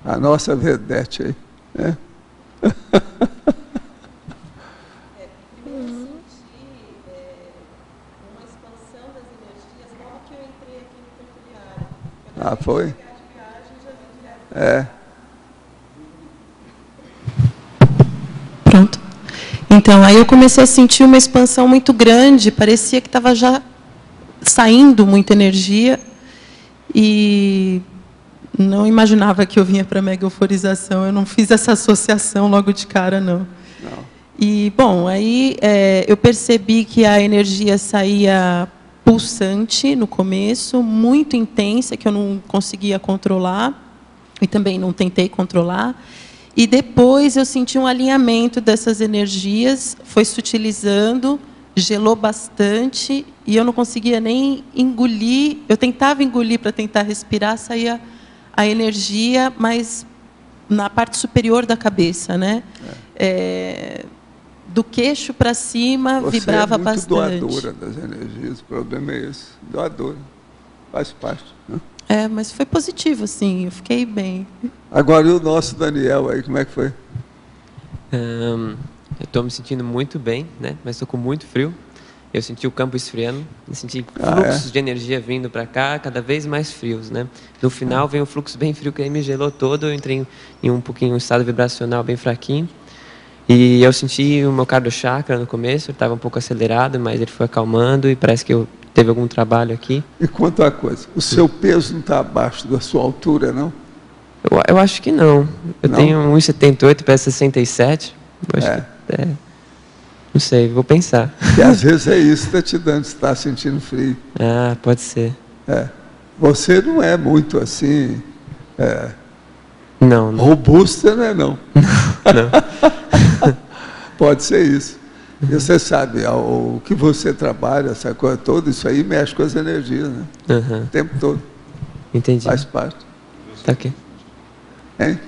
a nossa vedete aí? É? Ah, foi? Pronto. Então, aí eu comecei a sentir uma expansão muito grande, parecia que estava já saindo muita energia, e não imaginava que eu vinha para a mega euforização, eu não fiz essa associação logo de cara, não. E, bom, aí eu percebi que a energia saía pulsante no começo, muito intensa, que eu não conseguia controlar, e também não tentei controlar. E depois eu senti um alinhamento dessas energias, foi sutilizando, gelou bastante, e eu não conseguia nem engolir. Eu tentava engolir para tentar respirar, saía a energia, mas na parte superior da cabeça, né? Do queixo para cima, você vibrava bastante. Você é muito doadora das energias, o problema é esse. Doadora, faz parte. Né? Mas foi positivo, sim, eu fiquei bem. Agora, e o nosso Daniel aí, como é que foi? Eu estou me sentindo muito bem, né? Mas estou com muito frio. Eu senti o campo esfriando, eu senti fluxos de energia vindo para cá, cada vez mais frios, né? No final vem um fluxo bem frio que aí me gelou todo, eu entrei em um estado vibracional bem fraquinho. E eu senti o meu cardio chakra no começo, ele estava um pouco acelerado, mas ele foi acalmando e parece que teve algum trabalho aqui. E quanto a coisa, o seu peso não está abaixo da sua altura, não? Eu acho que não. Eu tenho 1,78, peso 67. Eu acho que não sei, vou pensar. E às vezes é isso que está te dando, você está sentindo frio. Ah, pode ser. Você não é muito assim... Não. Robusta, não é não? Não. Pode ser isso. E você sabe, o que você trabalha, essa coisa toda, isso aí mexe com as energias, né? O tempo todo. Entendi. Faz parte. Tá ok. Hein?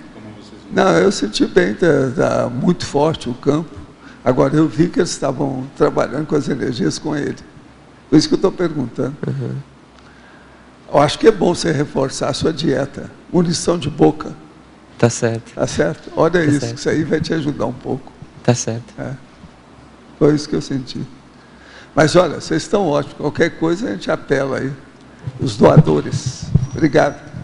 Não, eu senti bem, está muito forte o campo. Agora, eu vi que eles estavam trabalhando com as energias com ele. Por isso que eu estou perguntando. Eu acho que é bom você reforçar a sua dieta. Munição de boca. Tá certo. Tá certo? Olha tá isso, certo. Que isso aí vai te ajudar um pouco. Tá certo. Foi isso que eu senti. Mas olha, vocês estão ótimos. Qualquer coisa a gente apela aí. Os doadores. Obrigado.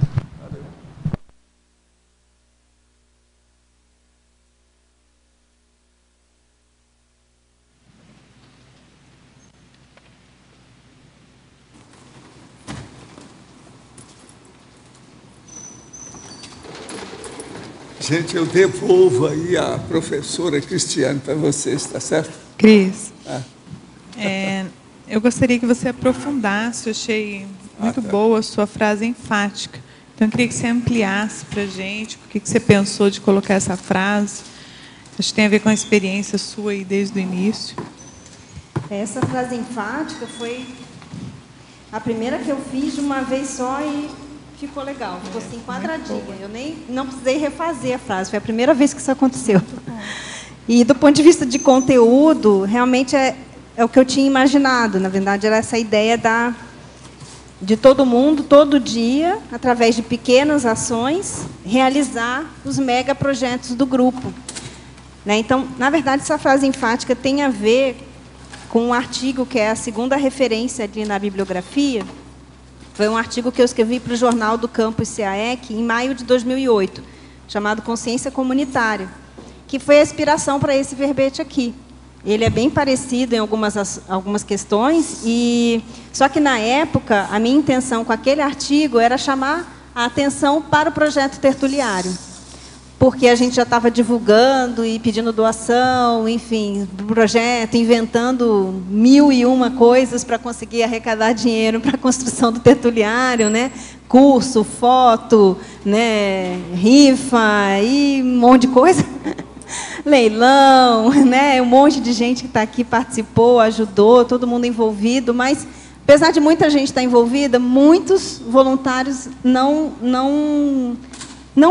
Gente, eu devolvo aí a professora Cristiane para vocês, tá certo? Cris, eu gostaria que você aprofundasse, eu achei muito boa a sua frase enfática. Então, eu queria que você ampliasse para a gente o que você pensou de colocar essa frase. Acho que tem a ver com a experiência sua aí desde o início. Essa frase enfática foi a primeira que eu fiz de uma vez só e ficou legal, ficou assim quadradinha. Eu não precisei refazer a frase, foi a primeira vez que isso aconteceu. E do ponto de vista de conteúdo, realmente é o que eu tinha imaginado. Na verdade, era essa ideia de todo mundo, todo dia, através de pequenas ações, realizar os megaprojetos do grupo. Né? Então, na verdade, essa frase enfática tem a ver com um artigo que é a segunda referência ali na bibliografia. Foi um artigo que eu escrevi para o Jornal do Campus CAEC em maio de 2008, chamado Consciência Comunitária, que foi a inspiração para esse verbete aqui. Ele é bem parecido em algumas questões, só que na época a minha intenção com aquele artigo era chamar a atenção para o projeto tertuliário, porque a gente já estava divulgando e pedindo doação, enfim, do projeto, inventando 1001 coisas para conseguir arrecadar dinheiro para a construção do tertuliário, né? Curso, foto, né? Rifa e um monte de coisa. Leilão, né? Um monte de gente que está aqui participou, ajudou, todo mundo envolvido, mas apesar de muita gente estar envolvida, muitos voluntários não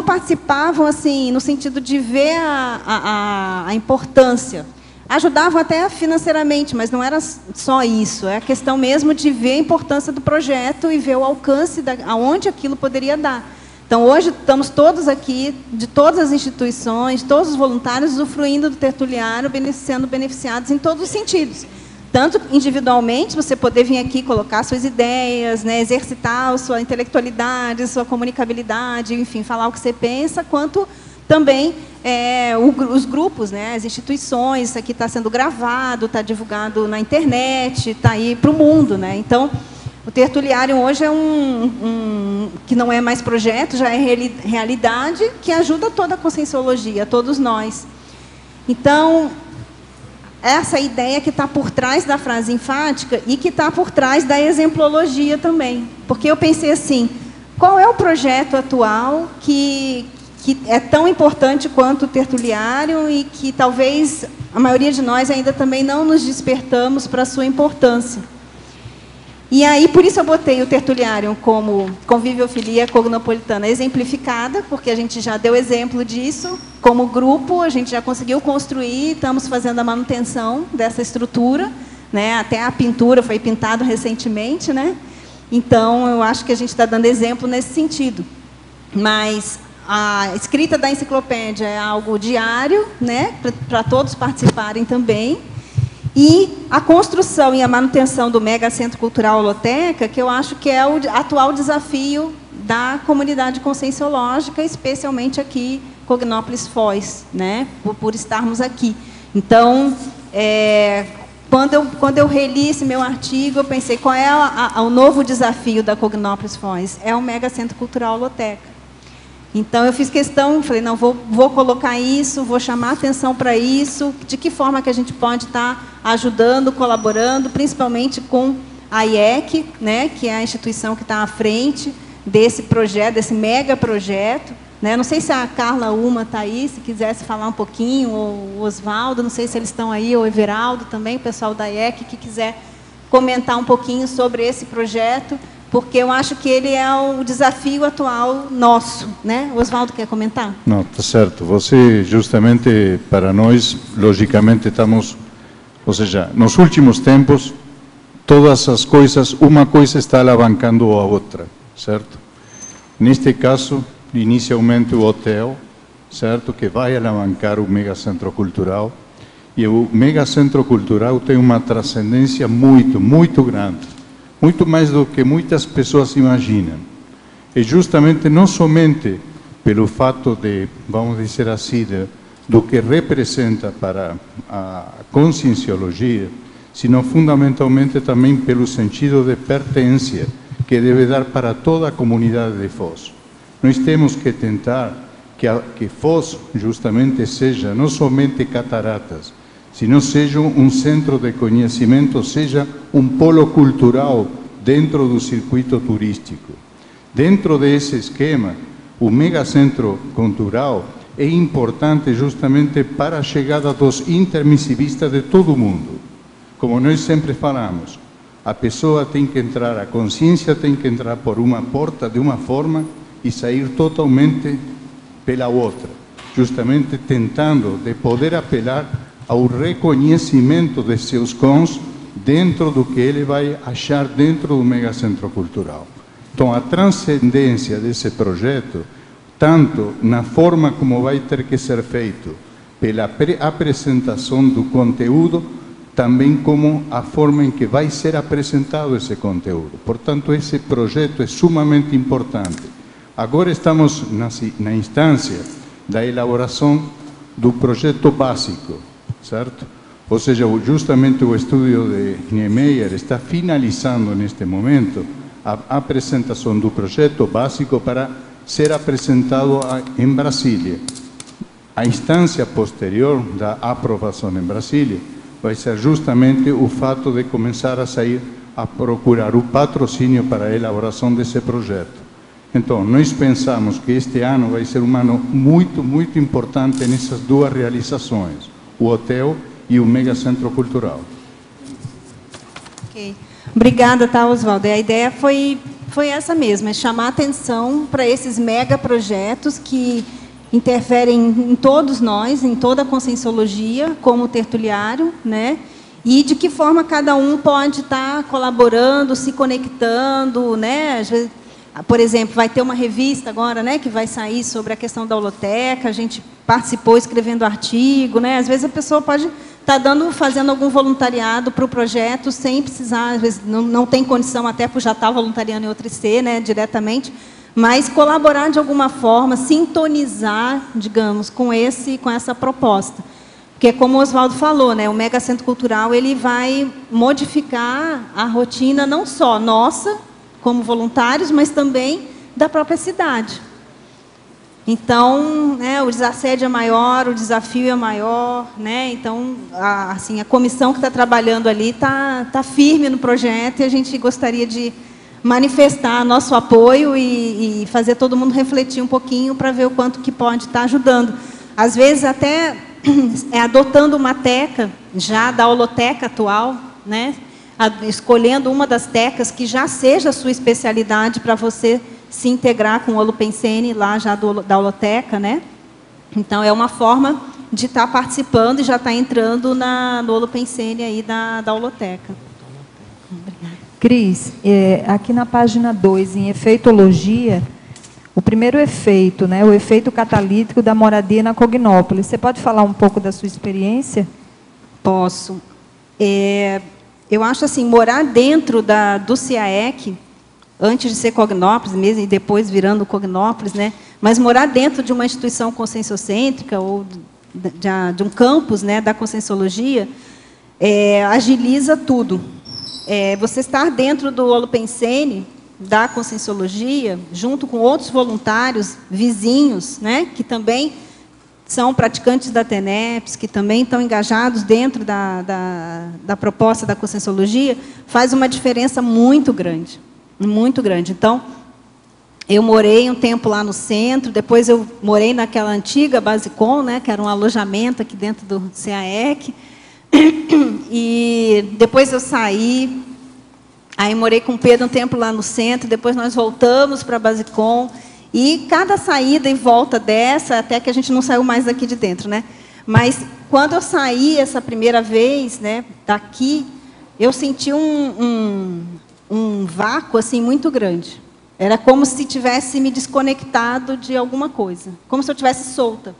participavam assim no sentido de ver a importância. Ajudavam até financeiramente, mas não era só isso. É a questão mesmo de ver a importância do projeto e ver o alcance aonde aquilo poderia dar. Então, hoje, estamos todos aqui, de todas as instituições, todos os voluntários, usufruindo do tertuliário, sendo beneficiados em todos os sentidos. Tanto individualmente, você poder vir aqui colocar suas ideias, né, exercitar a sua intelectualidade, sua comunicabilidade, enfim, falar o que você pensa, quanto também os grupos, né, as instituições, isso aqui está sendo gravado, está divulgado na internet, está aí para o mundo, né? Então, o tertuliário hoje é que não é mais projeto, já é realidade, que ajuda toda a conscienciologia, todos nós. Então, essa ideia que está por trás da frase enfática e que está por trás da exemplologia também. Porque eu pensei assim, qual é o projeto atual que é tão importante quanto o tertuliário e que talvez a maioria de nós ainda também não nos despertamos para a sua importância? E aí, por isso eu botei o tertuliário como conviviofilia cognopolitana exemplificada, porque a gente já deu exemplo disso. Como grupo, a gente já conseguiu construir, estamos fazendo a manutenção dessa estrutura, né? Até a pintura foi pintado recentemente, né? Então, eu acho que a gente está dando exemplo nesse sentido. Mas a escrita da enciclopédia é algo diário, né? Para todos participarem também. E a construção e a manutenção do Mega Centro Cultural Holoteca, que eu acho que é o atual desafio da comunidade conscienciológica, especialmente aqui, Cognópolis Foz, né? Por estarmos aqui. Então, quando eu reli esse meu artigo, eu pensei, qual é o novo desafio da Cognópolis Foz? É o Mega Centro Cultural Holoteca. Então, eu fiz questão, falei, não, vou colocar isso, vou chamar atenção para isso, de que forma que a gente pode estar ajudando, colaborando, principalmente com a IEC, né, que é a instituição que está à frente desse projeto, desse mega projeto. Né? Não sei se a Carla Uma está aí, se quisesse falar um pouquinho, ou o Oswaldo, não sei se eles estão aí, ou o Everaldo também, o pessoal da IEC, que quiser comentar um pouquinho sobre esse projeto, porque eu acho que ele é o desafio atual nosso, né? O Oswaldo quer comentar? Não, está certo. Você, justamente, para nós, logicamente, estamos... Ou seja, nos últimos tempos, todas as coisas, uma coisa está alavancando a outra, certo? Neste caso, inicialmente o hotel, certo? Que vai alavancar o megacentro cultural. E o megacentro cultural tem uma transcendência muito, muito grande. Muito mais do que muitas pessoas imaginam. E justamente não somente pelo fato de, vamos dizer assim, do que representa para a conscienciologia, sino fundamentalmente também pelo sentido de pertença que deve dar para toda a comunidade de Foz. Nós temos que tentar que Foz justamente seja não somente cataratas, sino seja um centro de conhecimento, seja um polo cultural dentro do circuito turístico. Dentro desse esquema, o megacentro cultural é importante justamente para a chegada dos intermissivistas de todo o mundo. Como nós sempre falamos, a pessoa tem que entrar, a consciência tem que entrar por uma porta de uma forma e sair totalmente pela outra, justamente tentando de poder apelar ao reconhecimento de seus cons dentro do que ele vai achar dentro do megacentro cultural. Então, a transcendência desse projeto, tanto na forma como vai ter que ser feito, pela apresentação do conteúdo, também como a forma em que vai ser apresentado esse conteúdo. Portanto, esse projeto é sumamente importante. Agora estamos na instância da elaboração do projeto básico, certo? Ou seja, justamente o estudo de Niemeyer está finalizando neste momento a apresentação do projeto básico para ser apresentado em Brasília. A instância posterior da aprovação em Brasília vai ser justamente o fato de começar a sair a procurar o patrocínio para a elaboração desse projeto. Então, nós pensamos que este ano vai ser um ano muito, muito importante nessas duas realizações, o hotel e o megacentro cultural. Ok. Obrigada, tá, Oswaldo. A ideia foi essa mesma, é chamar atenção para esses megaprojetos que interferem em todos nós, em toda a conscienciologia, como tertuliário, né? E de que forma cada um pode estar colaborando, se conectando, né? Às vezes, por exemplo, vai ter uma revista agora, né, que vai sair sobre a questão da holoteca, a gente participou escrevendo artigo, né? Às vezes a pessoa pode estar fazendo algum voluntariado para o projeto sem precisar, às vezes não tem condição até por já estar voluntariando em outra IC, né, diretamente, mas colaborar de alguma forma, sintonizar, digamos, com essa proposta. Porque, como o Oswaldo falou, né, o Megacentro Cultural ele vai modificar a rotina não só nossa, como voluntários, mas também da própria cidade. Então, né, o desassédio é maior, o desafio é maior, né? Então, a comissão que está trabalhando ali está firme no projeto e a gente gostaria de manifestar nosso apoio e fazer todo mundo refletir um pouquinho para ver o quanto que pode estar ajudando. Às vezes, até adotando uma teca já da holoteca atual, né? Escolhendo uma das tecas que já seja a sua especialidade para você se integrar com o Holopensene lá já da holoteca, né? Então, é uma forma de estar participando e já estar entrando no Holopensene aí da holoteca. Cris, aqui na página 2, em efeitologia, o primeiro efeito, né, o efeito catalítico da moradia na Cognópolis. Você pode falar um pouco da sua experiência? Posso. Eu acho assim, morar dentro do CAEC, antes de ser Cognópolis mesmo, e depois virando Cognópolis, né, mas morar dentro de uma instituição conscienciocêntrica ou de um campus, né, da conscienciologia, agiliza tudo. Você estar dentro do Holopensene, da conscienciologia, junto com outros voluntários, vizinhos, né, que também são praticantes da TENEPS, que também estão engajados dentro da proposta da conscienciologia, faz uma diferença muito grande. Muito grande. Então, eu morei um tempo lá no centro, depois eu morei naquela antiga Basicom, né, que era um alojamento aqui dentro do CAEC, e depois eu saí, aí morei com o Pedro um tempo lá no centro, depois nós voltamos para a Basicom, e cada saída e volta dessa, até que a gente não saiu mais daqui de dentro, né? Mas, quando eu saí essa primeira vez, né, daqui, eu senti um vácuo assim, muito grande. Era como se tivesse me desconectado de alguma coisa, como se eu estivesse solta.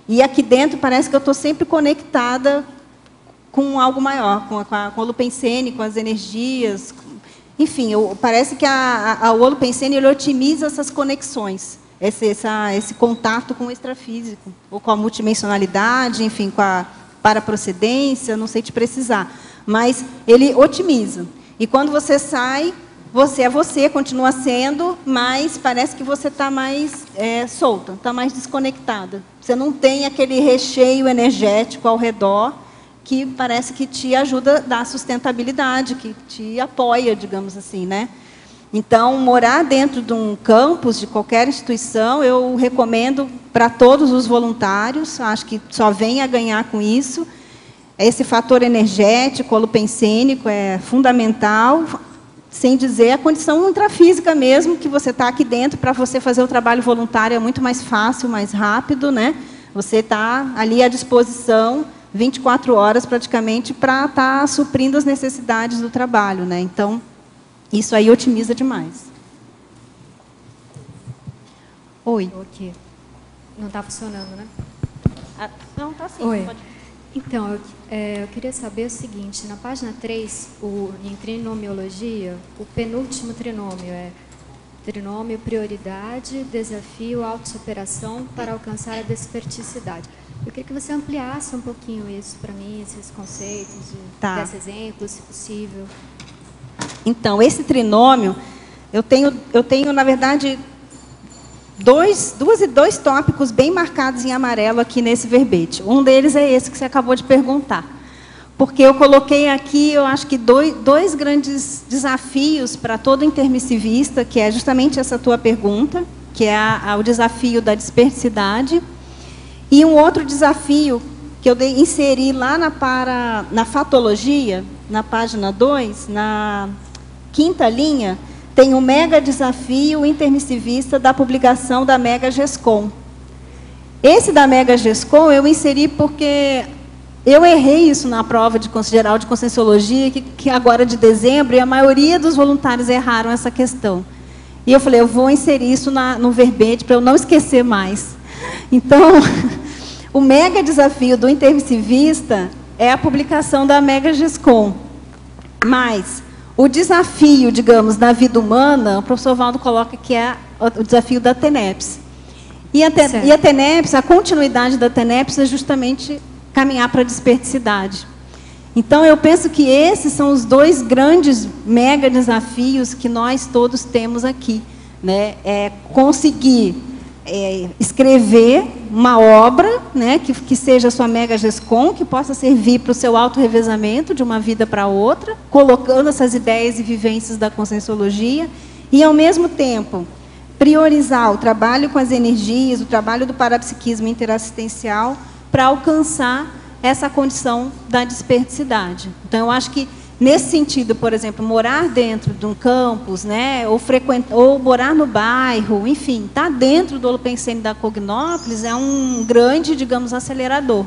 E aqui dentro parece que eu estou sempre conectada com algo maior, com o Holopensene, com as energias. Enfim, parece que o Holopensene ele otimiza essas conexões, esse contato com o extrafísico, ou com a multidimensionalidade, enfim, com a paraprocedência, não sei te precisar. Mas ele otimiza. E quando você sai, você é você, continua sendo, mas parece que você está mais solta, está mais desconectada. Você não tem aquele recheio energético ao redor que parece que te ajuda a dar sustentabilidade, que te apoia, digamos assim, né? Então, morar dentro de um campus, de qualquer instituição, eu recomendo para todos os voluntários, acho que só vem a ganhar com isso. Esse fator energético, holopensênico, é fundamental, sem dizer a condição intrafísica mesmo, que você está aqui dentro, para você fazer o trabalho voluntário é muito mais fácil, mais rápido, né? Você está ali à disposição 24 horas, praticamente, para estar suprindo as necessidades do trabalho, né? Então, isso aí otimiza demais. Oi. Aqui. Não está funcionando, né? Não, está sim. Oi. Pode... Então, eu queria saber o seguinte, na página 3, em trinomiologia, o penúltimo trinômio é trinômio prioridade, desafio, autossuperação para alcançar a desperticidade. Eu queria que você ampliasse um pouquinho isso para mim, esses conceitos, desse exemplo, se possível. Então, esse trinômio, eu tenho na verdade, dois tópicos bem marcados em amarelo aqui nesse verbete. Um deles é esse que você acabou de perguntar. Porque eu coloquei aqui, eu acho que dois grandes desafios para todo intermissivista, que é justamente essa tua pergunta, que é o desafio da dispersidade, e um outro desafio que eu inseri lá na fatologia, na página 2, na 5ª linha, tem o mega desafio intermissivista da publicação da Mega GESCOM. Esse da Mega GESCOM eu inseri porque eu errei isso na prova geral de Conscienciologia, que agora de dezembro, e a maioria dos voluntários erraram essa questão. E eu falei, eu vou inserir isso no verbete para eu não esquecer mais. Então, o mega desafio do intermissivista é a publicação da Mega GESCOM. Mas o desafio, digamos, da vida humana, o professor Valdo coloca que é o desafio da TENEPS. E a TENEPS, a continuidade da TENEPS é justamente caminhar para a desperticidade. Então, eu penso que esses são os dois grandes mega desafios que nós todos temos aqui, né? É conseguir escrever uma obra, né, que seja a sua Mega GESCOM, que possa servir para o seu auto-revezamento de uma vida para outra, colocando essas ideias e vivências da Conscienciologia, e, ao mesmo tempo, priorizar o trabalho com as energias, o trabalho do parapsiquismo interassistencial, para alcançar essa condição da desperticidade. Então, eu acho que, nesse sentido, por exemplo, morar dentro de um campus, né, ou morar no bairro, enfim, estar dentro do Holopensene da Cognópolis é um grande, digamos, acelerador,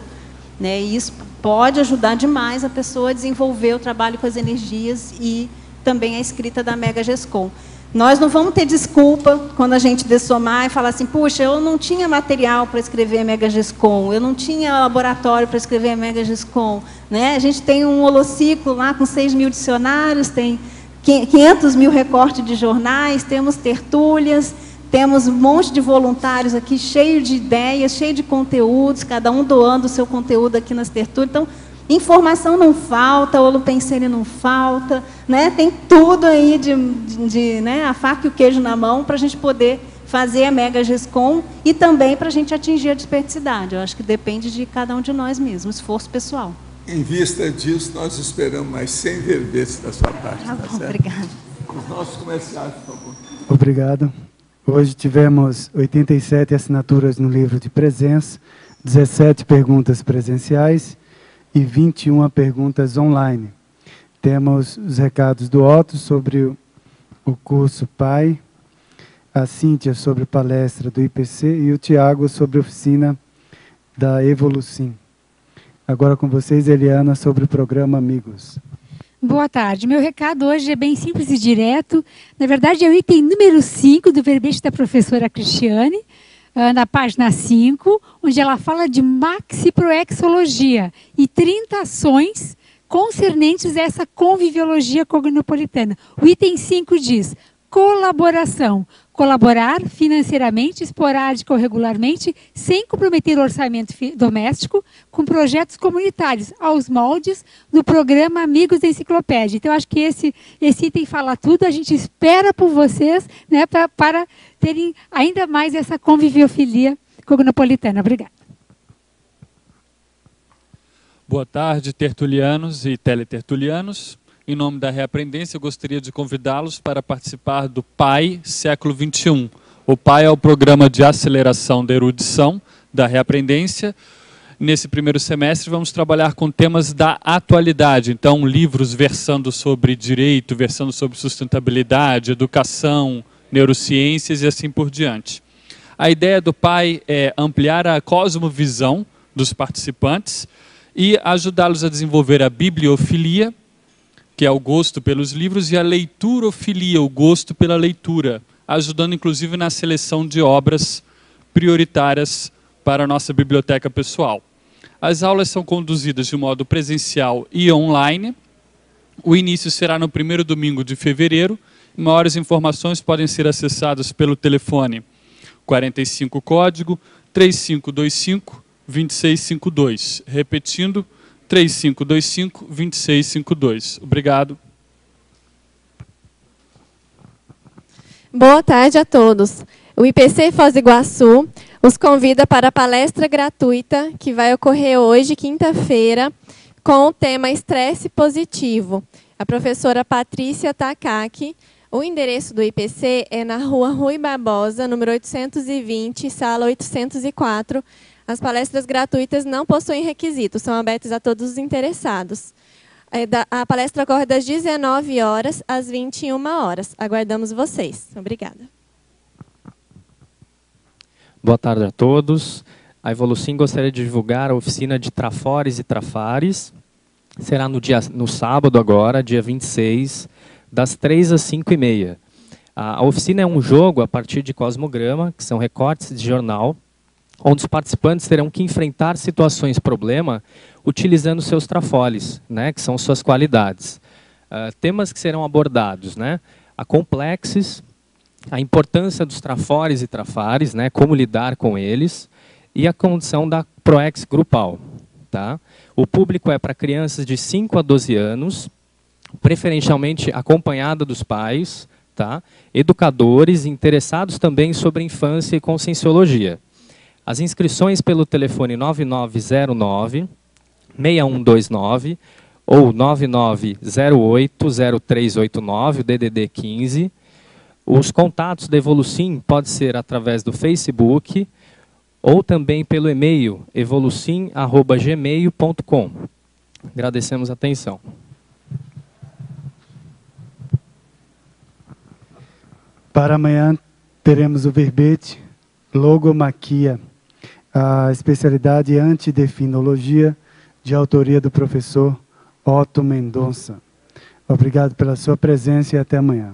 né, e isso pode ajudar demais a pessoa a desenvolver o trabalho com as energias e também a escrita da Mega GESCOM. Nós não vamos ter desculpa quando a gente dessomar e falar assim, puxa, eu não tinha material para escrever a Mega GESCOM, eu não tinha laboratório para escrever a Mega GESCOM, né? A gente tem um holociclo lá com 6.000 dicionários, tem 500.000 recortes de jornais, temos tertúlias, temos um monte de voluntários aqui cheio de ideias, cheio de conteúdos, cada um doando o seu conteúdo aqui nas tertúlias. Então, informação não falta, holopensene não falta, né? Tem tudo aí né, a faca e o queijo na mão para a gente poder fazer a Mega GESCOM e também para a gente atingir a desperticidade. Eu acho que depende de cada um de nós mesmos, esforço pessoal. Em vista disso, nós esperamos mais 100 verbetes da sua parte. Tá bom, obrigada. Os nossos comerciais, por favor. Obrigado. Hoje tivemos 87 assinaturas no livro de presença, 17 perguntas presenciais e 21 perguntas online. Temos os recados do Otto sobre o curso PAI, a Cíntia sobre palestra do IPC e o Tiago sobre oficina da Evolucim. Agora com vocês, Eliana, sobre o programa Amigos. Boa tarde. Meu recado hoje é bem simples e direto. Na verdade, é o item número 5 do verbete da professora Cristiane, na página 5, onde ela fala de maxiproexologia e 30 ações concernentes a essa conviviologia cognopolitana. O item 5 diz: colaboração. Colaborar financeiramente, esporádica ou regularmente, sem comprometer o orçamento doméstico, com projetos comunitários, aos moldes do programa Amigos da Enciclopédia. Então, acho que esse item fala tudo. A gente espera por vocês, né, para terem ainda mais essa conviviofilia cognopolitana. Obrigada. Boa tarde, tertulianos e teletertulianos. Em nome da Reaprendência, eu gostaria de convidá-los para participar do PAI Século XXI. O PAI é o Programa de Aceleração da Erudição da Reaprendência. Nesse primeiro semestre, vamos trabalhar com temas da atualidade. Então, livros versando sobre direito, versando sobre sustentabilidade, educação, neurociências e assim por diante. A ideia do PAI é ampliar a cosmovisão dos participantes e ajudá-los a desenvolver a bibliofilia, que é o gosto pelos livros, e a leiturofilia, o gosto pela leitura, ajudando inclusive na seleção de obras prioritárias para a nossa biblioteca pessoal. As aulas são conduzidas de modo presencial e online. O início será no primeiro domingo de fevereiro. Maiores informações podem ser acessadas pelo telefone 45 código 3525 2652. Repetindo, 3525-2652. Obrigado. Boa tarde a todos. O IPC Foz do Iguaçu os convida para a palestra gratuita que vai ocorrer hoje, quinta-feira, com o tema Estresse Positivo. A professora Patrícia Takaki. O endereço do IPC é na Rua Rui Barbosa, número 820, sala 804. As palestras gratuitas não possuem requisitos, são abertas a todos os interessados. A palestra ocorre das 19 horas às 21 horas. Aguardamos vocês. Obrigada. Boa tarde a todos. A Evolucim gostaria de divulgar a oficina de Trafores e Trafares. Será no sábado agora, dia 26, das 3 às 5h30. A oficina é um jogo a partir de cosmograma, que são recortes de jornal, onde os participantes terão que enfrentar situações problema utilizando seus trafoles, né, que são suas qualidades. Temas que serão abordados, né, a complexes, a importância dos trafores e trafares, né, como lidar com eles, e a condição da ProEx grupal. Tá? O público é para crianças de 5 a 12 anos, preferencialmente acompanhada dos pais, tá? Educadores interessados também sobre infância e conscienciologia. As inscrições pelo telefone 9909-6129 ou 9908-0389, o DDD 15. Os contatos da Evolucim podem ser através do Facebook ou também pelo e-mail evolucim@gmail.com. Agradecemos a atenção. Para amanhã teremos o verbete Logomaquia, a especialidade antidefinologia, de autoria do professor Otto Mendonça. Obrigado pela sua presença e até amanhã.